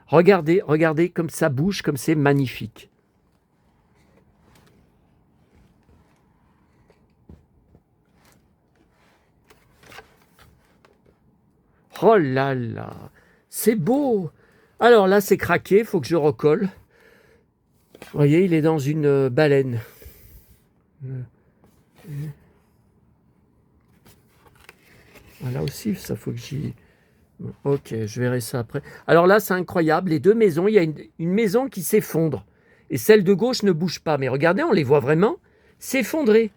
Regardez comme ça bouge, comme c'est magnifique. Oh là là, c'est beau. Alors là, c'est craqué, il faut que je recolle. Vous voyez, il est dans une baleine. Là aussi, ça faut que j'y... Ok, je verrai ça après. Alors là, c'est incroyable. Les 2 maisons, il y a une maison qui s'effondre. Et celle de gauche ne bouge pas. Mais regardez, on les voit vraiment s'effondrer.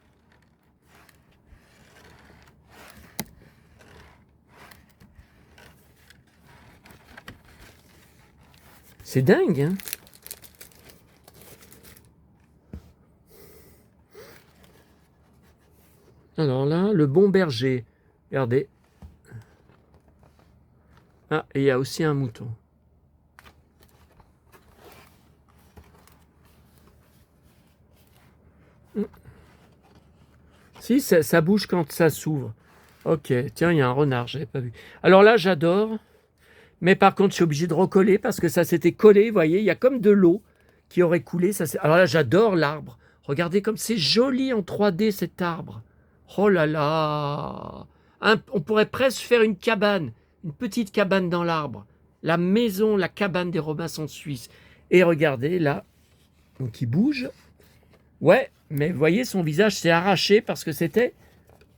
C'est dingue, hein? Alors là, le bon berger. Regardez. Ah, et il y a aussi un mouton. Si, ça bouge quand ça s'ouvre. Ok, tiens, il y a un renard, je n'avais pas vu. Alors là, j'adore. Mais par contre, je suis obligé de recoller parce que ça s'était collé. Vous voyez, il y a comme de l'eau qui aurait coulé. Alors là, j'adore l'arbre. Regardez comme c'est joli en 3D cet arbre. Oh là là. On pourrait presque faire une cabane. Une petite cabane dans l'arbre. La maison, la cabane des Robinson Suisse. Et regardez là, donc il bouge. Ouais, mais vous voyez, son visage s'est arraché parce que c'était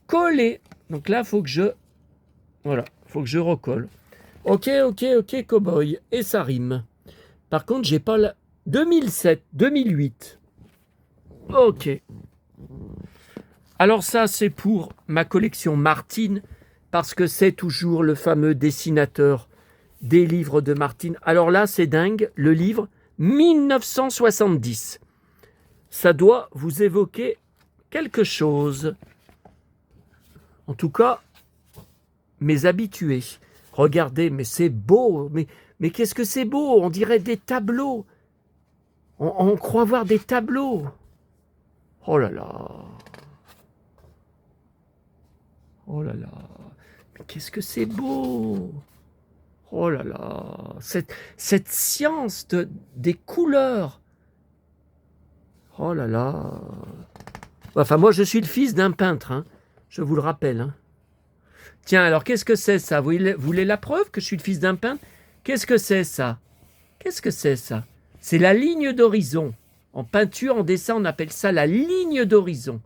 collé. Donc là, il faut que je... Voilà, faut que je recolle. Ok, cowboy. Et ça rime. Par contre, j'ai pas la... 2007, 2008. Ok. Alors ça, c'est pour ma collection Martine, parce que c'est toujours le fameux dessinateur des livres de Martine. Alors là, c'est dingue, le livre 1970. Ça doit vous évoquer quelque chose. En tout cas, mes habitués. Regardez, mais c'est beau, mais qu'est-ce que c'est beau, on dirait des tableaux. On croit voir des tableaux. Oh là là. Oh là là. Mais qu'est-ce que c'est beau. Oh là là. Cette science des couleurs. Oh là là. Enfin, moi, je suis le fils d'un peintre, hein. Je vous le rappelle, hein. Tiens, alors, qu'est-ce que c'est ça? Vous voulez la preuve que je suis le fils d'un peintre? Qu'est-ce que c'est ça? Qu'est-ce que c'est ça? C'est la ligne d'horizon. En peinture, en dessin, on appelle ça la ligne d'horizon.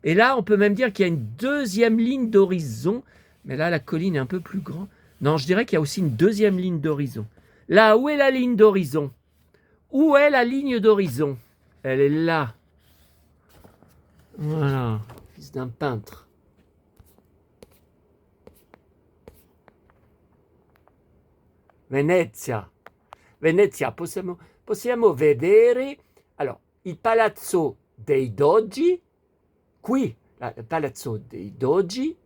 Et là, on peut même dire qu'il y a une deuxième ligne d'horizon. Mais là, la colline est un peu plus grande. Non, je dirais qu'il y a aussi une deuxième ligne d'horizon. Là, où est la ligne d'horizon? Où est la ligne d'horizon? Elle est là. Voilà, fils d'un peintre. Venezia. Venezia, possiamo vedere. Allora, il Palazzo dei Dogi, qui, il Palazzo dei Dogi,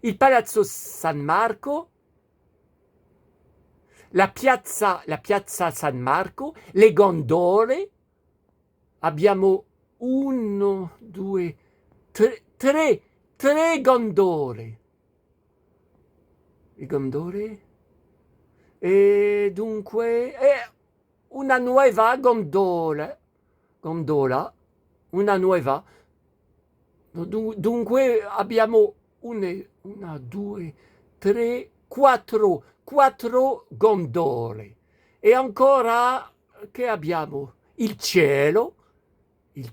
il Palazzo San Marco, la piazza San Marco, le gondole. Abbiamo uno, due, tre gondole. Le gondole? E dunque, una nuova gondola, una nuova. Dunque abbiamo una, due, tre, quattro gondole. E ancora, che abbiamo? Il cielo, il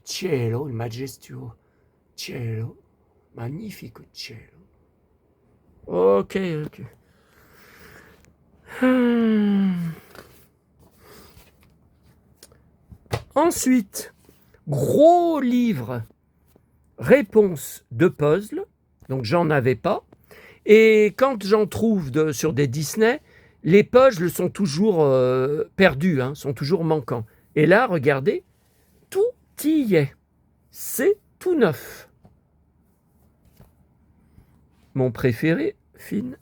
majestuoso cielo, magnifico cielo. Ok. Ensuite, gros livre, réponse de puzzle, donc j'en avais pas. Et quand j'en trouve sur des Disney, les puzzles sont toujours perdus, hein, sont toujours manquants. Et là, regardez, tout y est. C'est tout neuf. Mon préféré, Flynn.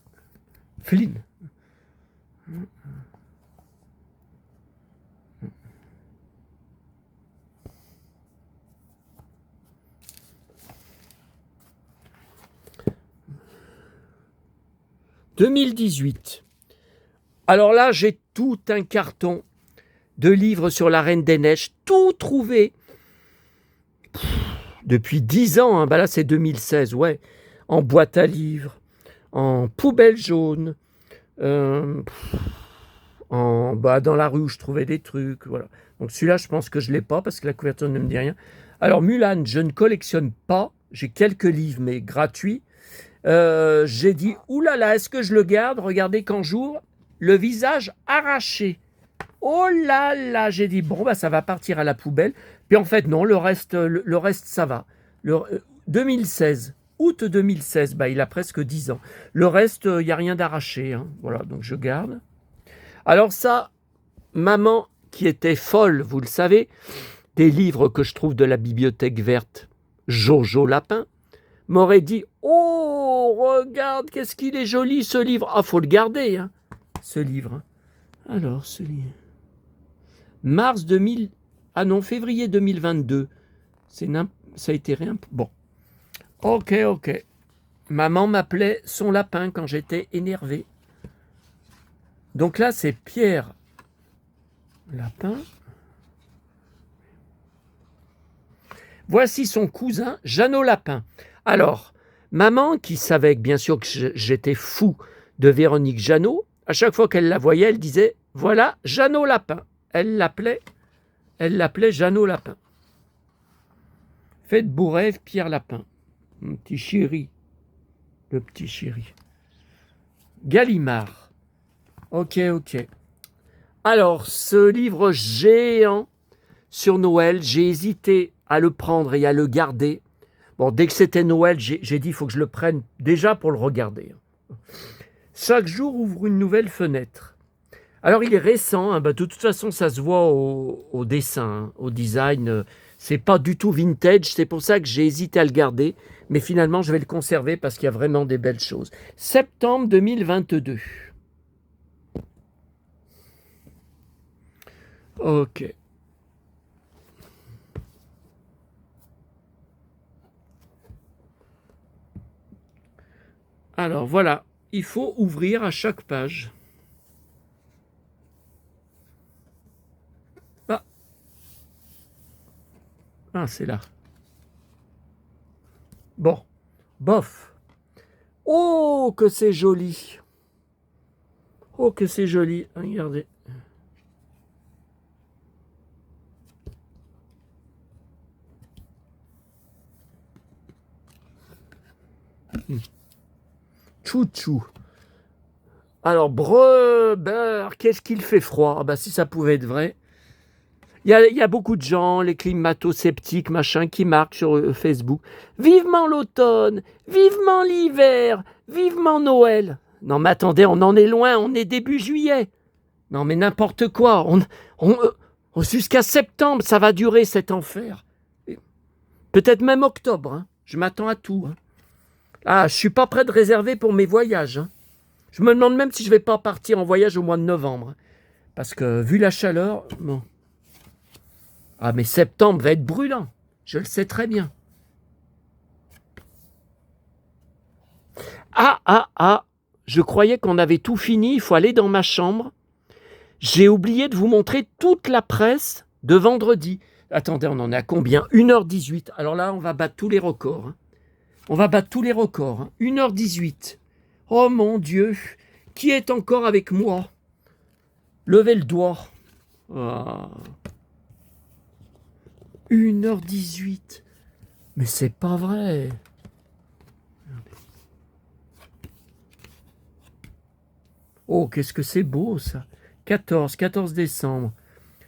2018. Alors là, j'ai tout un carton de livres sur la Reine des Neiges, tout trouvé. Depuis 10 ans, hein. Là c'est 2016, ouais. En boîte à livres, en poubelle jaune, dans la rue où je trouvais des trucs, voilà. Donc celui-là, je pense que je ne l'ai pas parce que la couverture ne me dit rien. Alors Mulan, je ne collectionne pas. J'ai quelques livres, mais gratuits. J'ai dit, oulala, est-ce que je le garde? Regardez quand j'ouvre, le visage arraché. Oh là là, j'ai dit, bon, ça va partir à la poubelle. Puis en fait, non, le reste ça va. 2016, août 2016, il a presque 10 ans. Le reste, il n'y a rien d'arraché, hein. Voilà, donc je garde. Alors ça, maman, qui était folle, vous le savez, des livres que je trouve de la bibliothèque verte, Jojo Lapin, m'aurait dit « Oh, regarde, qu'est-ce qu'il est joli ce livre !» Ah, faut le garder, hein, ce livre. Hein. Alors, ce livre... Mars 2000... Ah non, février 2022. Ça a été rien... Bon. Ok. Maman m'appelait son lapin quand j'étais énervé. Donc là, c'est Pierre Lapin. Voici son cousin, Jeannot Lapin. Alors, maman, qui savait bien sûr que j'étais fou de Véronique Jeannot, à chaque fois qu'elle la voyait, elle disait « Voilà, Jeannot Lapin ». Elle l'appelait Jeannot Lapin. Faites beau rêve, Pierre Lapin. Mon petit chéri. Le petit chéri. Gallimard. Ok. Alors, ce livre géant sur Noël, j'ai hésité à le prendre et à le garder. Bon, dès que c'était Noël, j'ai dit il faut que je le prenne déjà pour le regarder. Chaque jour ouvre une nouvelle fenêtre. Alors, il est récent, hein, de toute façon, ça se voit au dessin, hein, au design. C'est pas du tout vintage, c'est pour ça que j'ai hésité à le garder. Mais finalement, je vais le conserver parce qu'il y a vraiment des belles choses. Septembre 2022. Ok. Alors voilà, il faut ouvrir à chaque page. Ah, c'est là. Bon, bof. Oh, que c'est joli. Oh, que c'est joli. Regardez. Chouchou. Alors, beurre, qu'est-ce qu'il fait froid. Ah bah, si ça pouvait être vrai. Il y a beaucoup de gens, les climato-sceptiques, machin, qui marquent sur Facebook. Vivement l'automne, vivement l'hiver, vivement Noël. Non, mais attendez, on en est loin, on est début juillet. Non, mais n'importe quoi. Jusqu'à septembre, ça va durer cet enfer. Peut-être même octobre. Hein. Je m'attends à tout. Hein. Ah, je suis pas prêt de réserver pour mes voyages. Hein. Je me demande même si je vais pas partir en voyage au mois de novembre. Parce que vu la chaleur, bon. Ah, mais septembre va être brûlant. Je le sais très bien. Ah. Je croyais qu'on avait tout fini. Il faut aller dans ma chambre. J'ai oublié de vous montrer toute la presse de vendredi. Attendez, on en est à combien? 1h18. Alors là, on va battre tous les records. Hein. On va battre tous les records. Hein. 1h18. Oh mon Dieu. Qui est encore avec moi? Levez le doigt. Ah. 1h18. Mais c'est pas vrai. Oh, qu'est-ce que c'est beau ça. 14 décembre.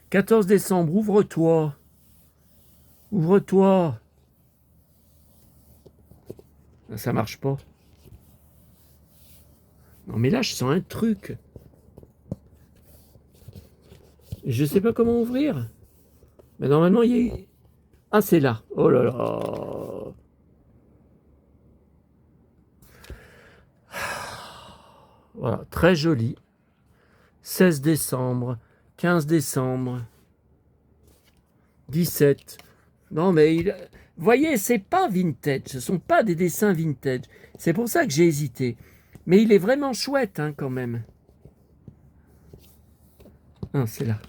14 décembre, ouvre-toi. Ouvre-toi. Ça marche pas. Non mais là, je sens un truc. Je sais pas comment ouvrir. Mais normalement, il y a... Ah, c'est là. Oh là là. Voilà, très joli. 16 décembre, 15 décembre, 17. Non, mais vous voyez, c'est pas vintage. Ce sont pas des dessins vintage. C'est pour ça que j'ai hésité. Mais il est vraiment chouette, hein, quand même. Ah, c'est là.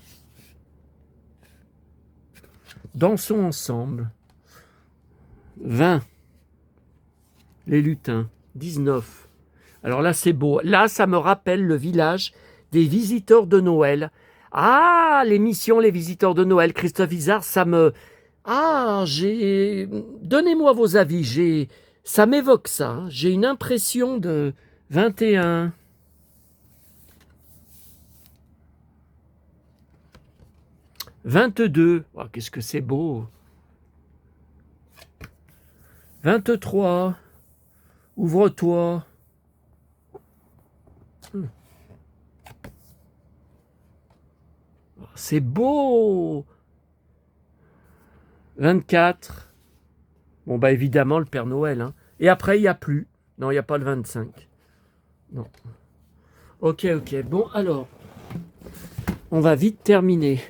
Dansons ensemble. 20. Les lutins. 19. Alors là, c'est beau. Là, ça me rappelle le village des visiteurs de Noël. Ah, l'émission Les Visiteurs de Noël, Christophe Izard, ça me... Ah, donnez-moi vos avis. Ça m'évoque ça. Hein. J'ai une impression de 21. 22. Oh, qu'est-ce que c'est beau. 23. Ouvre-toi. c'est beau. 24. Bon, bah évidemment, le Père Noël. Hein. Et après, il n'y a plus. Non, il n'y a pas le 25. Non. Ok. Bon, alors, on va vite terminer.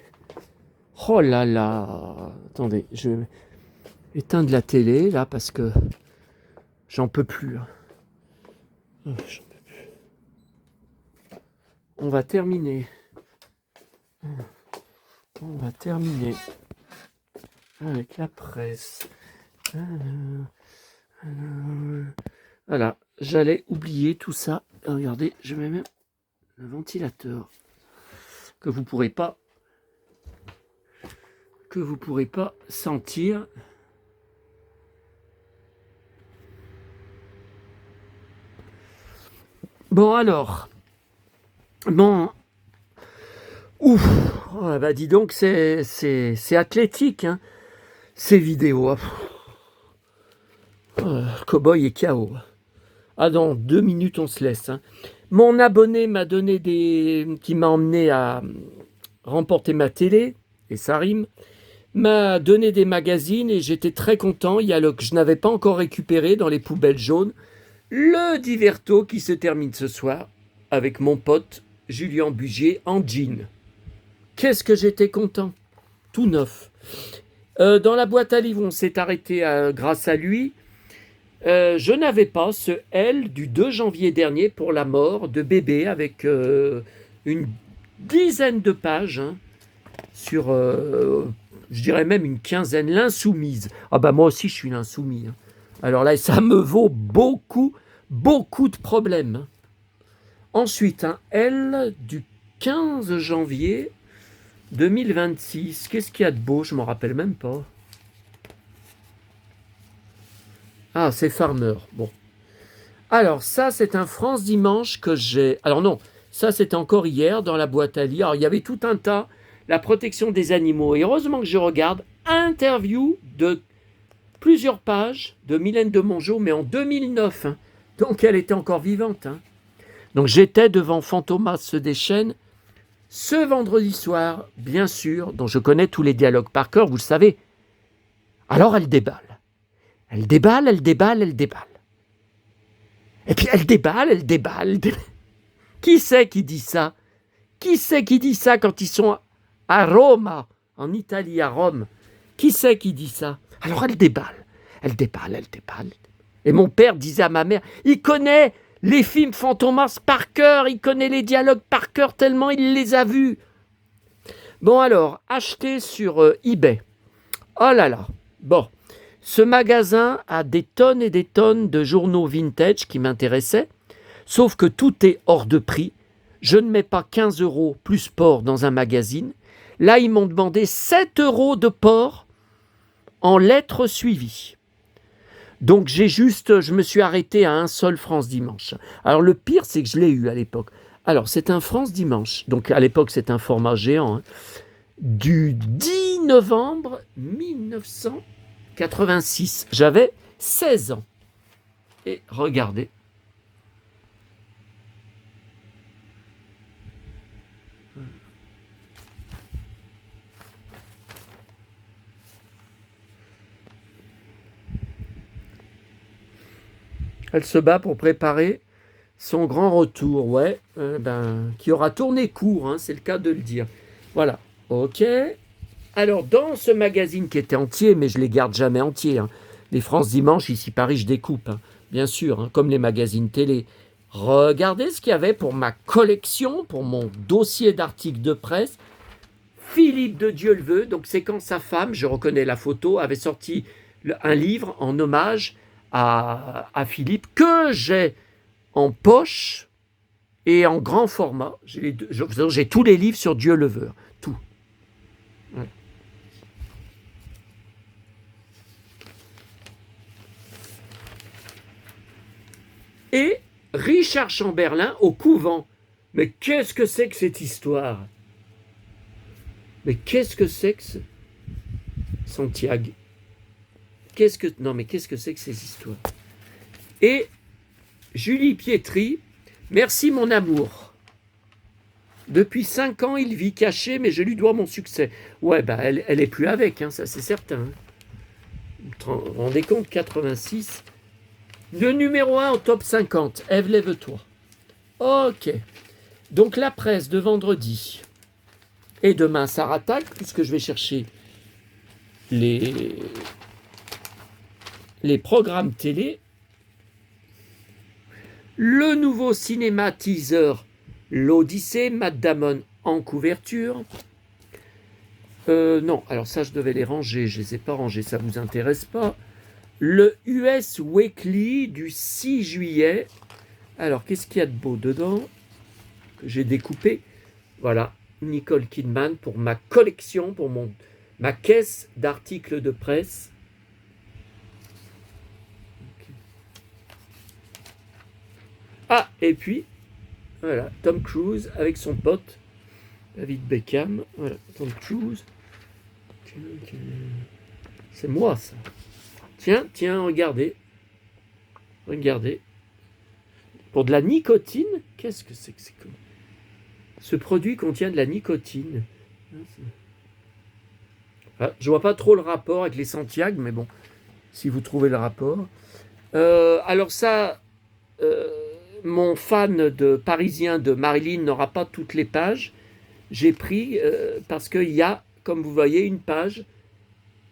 Oh là là. Attendez, je vais éteindre la télé, là, parce que j'en peux plus. Hein. Oh, j'en peux plus. On va terminer. On va terminer avec la presse. Voilà, j'allais oublier tout ça. Regardez, je mets même le ventilateur que vous pourrez pas sentir. Bon alors, ouf, oh, bah dis donc c'est athlétique, hein, ces vidéos. Cowboy et KO. Ah, dans 2 minutes, on se laisse. Hein. Mon abonné m'a donné qui m'a emmené à remporter ma télé, et ça rime, m'a donné des magazines et j'étais très content. Il y a le que je n'avais pas encore récupéré dans les poubelles jaunes, le Diverto qui se termine ce soir avec mon pote Julien Bugier en jean. Qu'est-ce que j'étais content, tout neuf. Dans la boîte à livres, on s'est arrêté grâce à lui. Je n'avais pas ce L du 2 janvier dernier pour la mort de bébé avec une dizaine de pages hein, sur, je dirais même une quinzaine, l'insoumise. Ah bah moi aussi je suis l'insoumis. Hein. Alors là, ça me vaut beaucoup de problèmes. Hein. Ensuite, un L du 15 janvier 2026. Qu'est-ce qu'il y a de beau? Je m'en rappelle même pas. Ah, c'est Farmer. Bon. Alors, ça, c'est un France Dimanche que j'ai... Alors non, ça, c'était encore hier dans la boîte à lire. Alors, il y avait tout un tas. La protection des animaux. Et heureusement que je regarde. Interview de plusieurs pages de Mylène de Mongeau, mais en 2009. Hein. Donc, elle était encore vivante. Hein. Donc, j'étais devant Fantomas se déchaîne ce vendredi soir, bien sûr, dont je connais tous les dialogues par cœur, vous le savez. Alors, elle déballe. Elle déballe. Et puis elle déballe. Qui c'est qui dit ça? Qui c'est qui dit ça quand ils sont à Rome, en Italie, à Rome? Qui c'est qui dit ça? Alors elle déballe. Et mon père disait à ma mère, il connaît les films Fantomas par cœur, il connaît les dialogues par cœur tellement il les a vus. Bon alors, acheté sur eBay. Oh là là, bon. Ce magasin a des tonnes et des tonnes de journaux vintage qui m'intéressaient, sauf que tout est hors de prix. Je ne mets pas 15 € plus port dans un magazine. Là, ils m'ont demandé 7 € de port en lettres suivies. Donc, je me suis arrêté à un seul France Dimanche. Alors, le pire, c'est que je l'ai eu à l'époque. Alors, c'est un France Dimanche. Donc, à l'époque, c'est un format géant. Hein, du 10 novembre 1986. J'avais 16 ans. Et regardez. Elle se bat pour préparer son grand retour, ouais, qui aura tourné court, hein, c'est le cas de le dire. Voilà, ok. Alors, dans ce magazine qui était entier, mais je ne les garde jamais entiers, hein, les France Dimanche, ici Paris, je découpe, hein, bien sûr, hein, comme les magazines télé. Regardez ce qu'il y avait pour ma collection, pour mon dossier d'articles de presse. Philippe de Dieuleveux, donc c'est quand sa femme, je reconnais la photo, avait sorti un livre en hommage à Philippe, que j'ai en poche et en grand format. J'ai tous les livres sur Dieuleveux, tout. Ouais. Et Richard Chamberlain au couvent. Mais qu'est-ce que c'est que cette histoire? Mais qu'est-ce que c'est que Santiago? Qu'est-ce que c'est que ces histoires? Et Julie Pietri, merci mon amour. Depuis 5 ans, il vit caché, mais je lui dois mon succès. Ouais, bah elle est plus avec, hein, ça c'est certain. Vous vous rendez compte, 86. Le numéro 1 au top 50. Ève, lève-toi. Ok. Donc la presse de vendredi. Et demain, ça rattaque, puisque je vais chercher les programmes télé. Le nouveau cinéma teaser, l'Odyssée, Matt Damon en couverture. Non, alors ça, je devais les ranger. Je ne les ai pas rangés, ça ne vous intéresse pas. Le US Weekly du 6 juillet. Alors, qu'est-ce qu'il y a de beau dedans que j'ai découpé? Voilà, Nicole Kidman pour ma collection, pour ma caisse d'articles de presse. Ah, et puis, voilà, Tom Cruise avec son pote, David Beckham. Voilà, Tom Cruise. C'est moi, ça. Tiens, regardez. Regardez. Pour de la nicotine, qu'est-ce que c'est que c'est? Ce produit contient de la nicotine. Ah, je vois pas trop le rapport avec les Santiago, mais bon, si vous trouvez le rapport. Alors ça, mon fan de parisien de Marilyn n'aura pas toutes les pages. J'ai pris parce qu'il y a, comme vous voyez, une page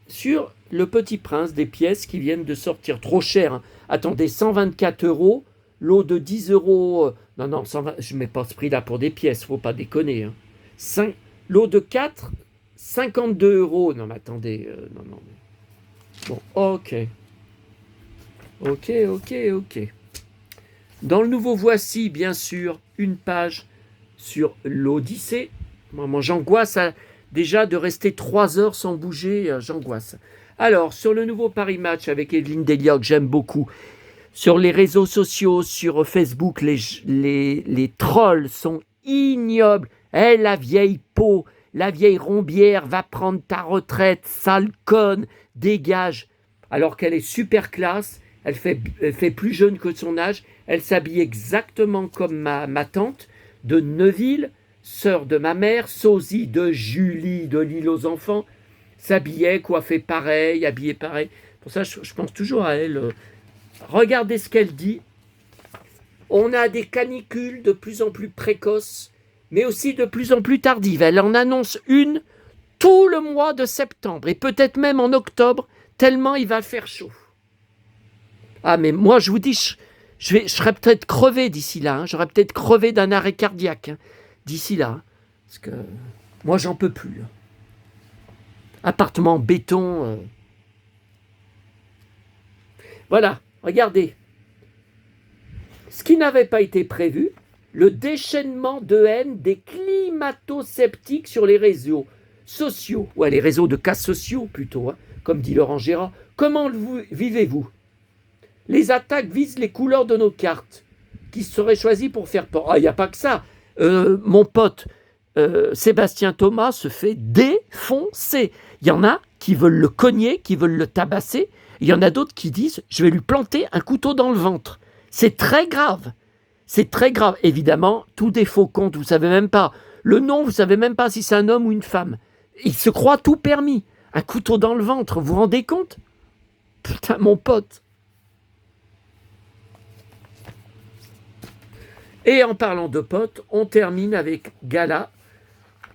sur Le Petit Prince, des pièces qui viennent de sortir. Trop cher, hein. Attendez, 124 €, lot de 10 €. Non, 120, je ne mets pas ce prix-là pour des pièces, faut pas déconner. Hein. Lot de 4, 52 €. Non, mais attendez, non. Bon, ok. Dans le nouveau Voici, bien sûr, une page sur l'Odyssée. Moi, j'angoisse déjà de rester 3 heures sans bouger, j'angoisse. Alors, sur le nouveau Paris Match avec Evelyne Delia, que j'aime beaucoup, sur les réseaux sociaux, sur Facebook, les trolls sont ignobles. La vieille peau, la vieille rombière, va prendre ta retraite, sale conne, dégage. Alors qu'elle est super classe, elle fait plus jeune que son âge, elle s'habille exactement comme ma tante de Neuville, sœur de ma mère, sosie de Julie de l'île aux enfants, s'habillait, coiffait pareil, habillée pareil. Pour ça, je pense toujours à elle. Regardez ce qu'elle dit. On a des canicules de plus en plus précoces, mais aussi de plus en plus tardives. Elle en annonce une tout le mois de septembre, et peut-être même en octobre, tellement il va faire chaud. Ah, mais moi, je vous dis, je serais peut-être crevé d'ici là. Hein. J'aurais peut-être crevé d'un arrêt cardiaque d'ici là. Hein. Parce que moi, j'en peux plus. Là. Appartement béton. Voilà, regardez. Ce qui n'avait pas été prévu, le déchaînement de haine des climato-sceptiques sur les réseaux sociaux. Ouais, les réseaux de cas sociaux plutôt, hein, comme dit Laurent Gérard. Comment vivez-vous? Les attaques visent les couleurs de nos cartes, qui seraient choisies pour faire peur. Ah, il n'y a pas que ça. Mon pote Sébastien Thomas se fait défoncer. Il y en a qui veulent le cogner, qui veulent le tabasser. Il y en a d'autres qui disent « je vais lui planter un couteau dans le ventre ». C'est très grave. C'est très grave. Évidemment, tout des faux comptes, vous ne savez même pas. Le nom, vous ne savez même pas si c'est un homme ou une femme. Il se croit tout permis. Un couteau dans le ventre, vous vous rendez compte? Putain, mon pote. Et en parlant de potes, on termine avec Gala.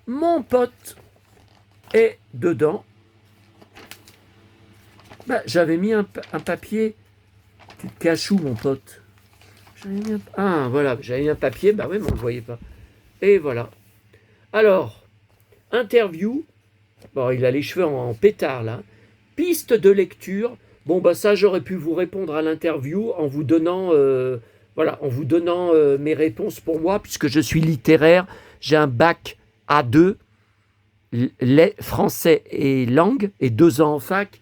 Mon pote est dedans. J'avais mis un papier. Tu te caches où, mon pote? Ah, voilà, j'avais mis un papier. Bah oui, mais on ne le voyait pas. Et voilà. Alors, interview. Bon, il a les cheveux en pétard, là. Piste de lecture. Bon, ça, j'aurais pu vous répondre à l'interview en vous donnant... mes réponses pour moi, puisque je suis littéraire, j'ai un bac A2, français et langue, et 2 ans en fac.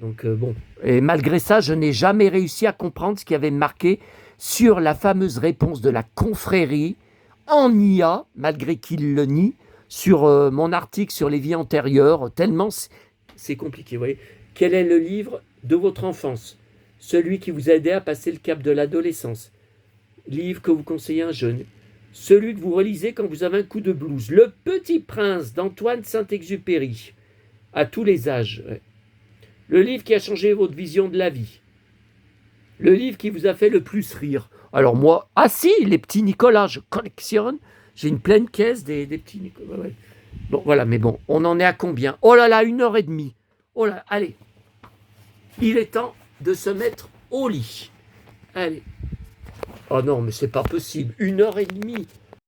Donc bon, et malgré ça, je n'ai jamais réussi à comprendre ce qui avait marqué sur la fameuse réponse de la confrérie en IA, malgré qu'il le nie, sur mon article sur les vies antérieures, tellement c'est compliqué. Vous voyez. Quel est le livre de votre enfance? Celui qui vous a aidé à passer le cap de l'adolescence. Livre que vous conseillez à un jeune. celui que vous relisez quand vous avez un coup de blues. Le Petit Prince d'Antoine Saint-Exupéry, à tous les âges. Ouais. Le livre qui a changé votre vision de la vie. Le livre qui vous a fait le plus rire. Alors moi, ah si, les petits Nicolas, je collectionne. J'ai une pleine caisse des petits Nicolas. Ouais. Bon, voilà, mais bon, on en est à combien? Oh là là, 1h30. Oh là, allez. Il est temps de se mettre au lit. Allez. Oh non, mais c'est pas possible. 1h30.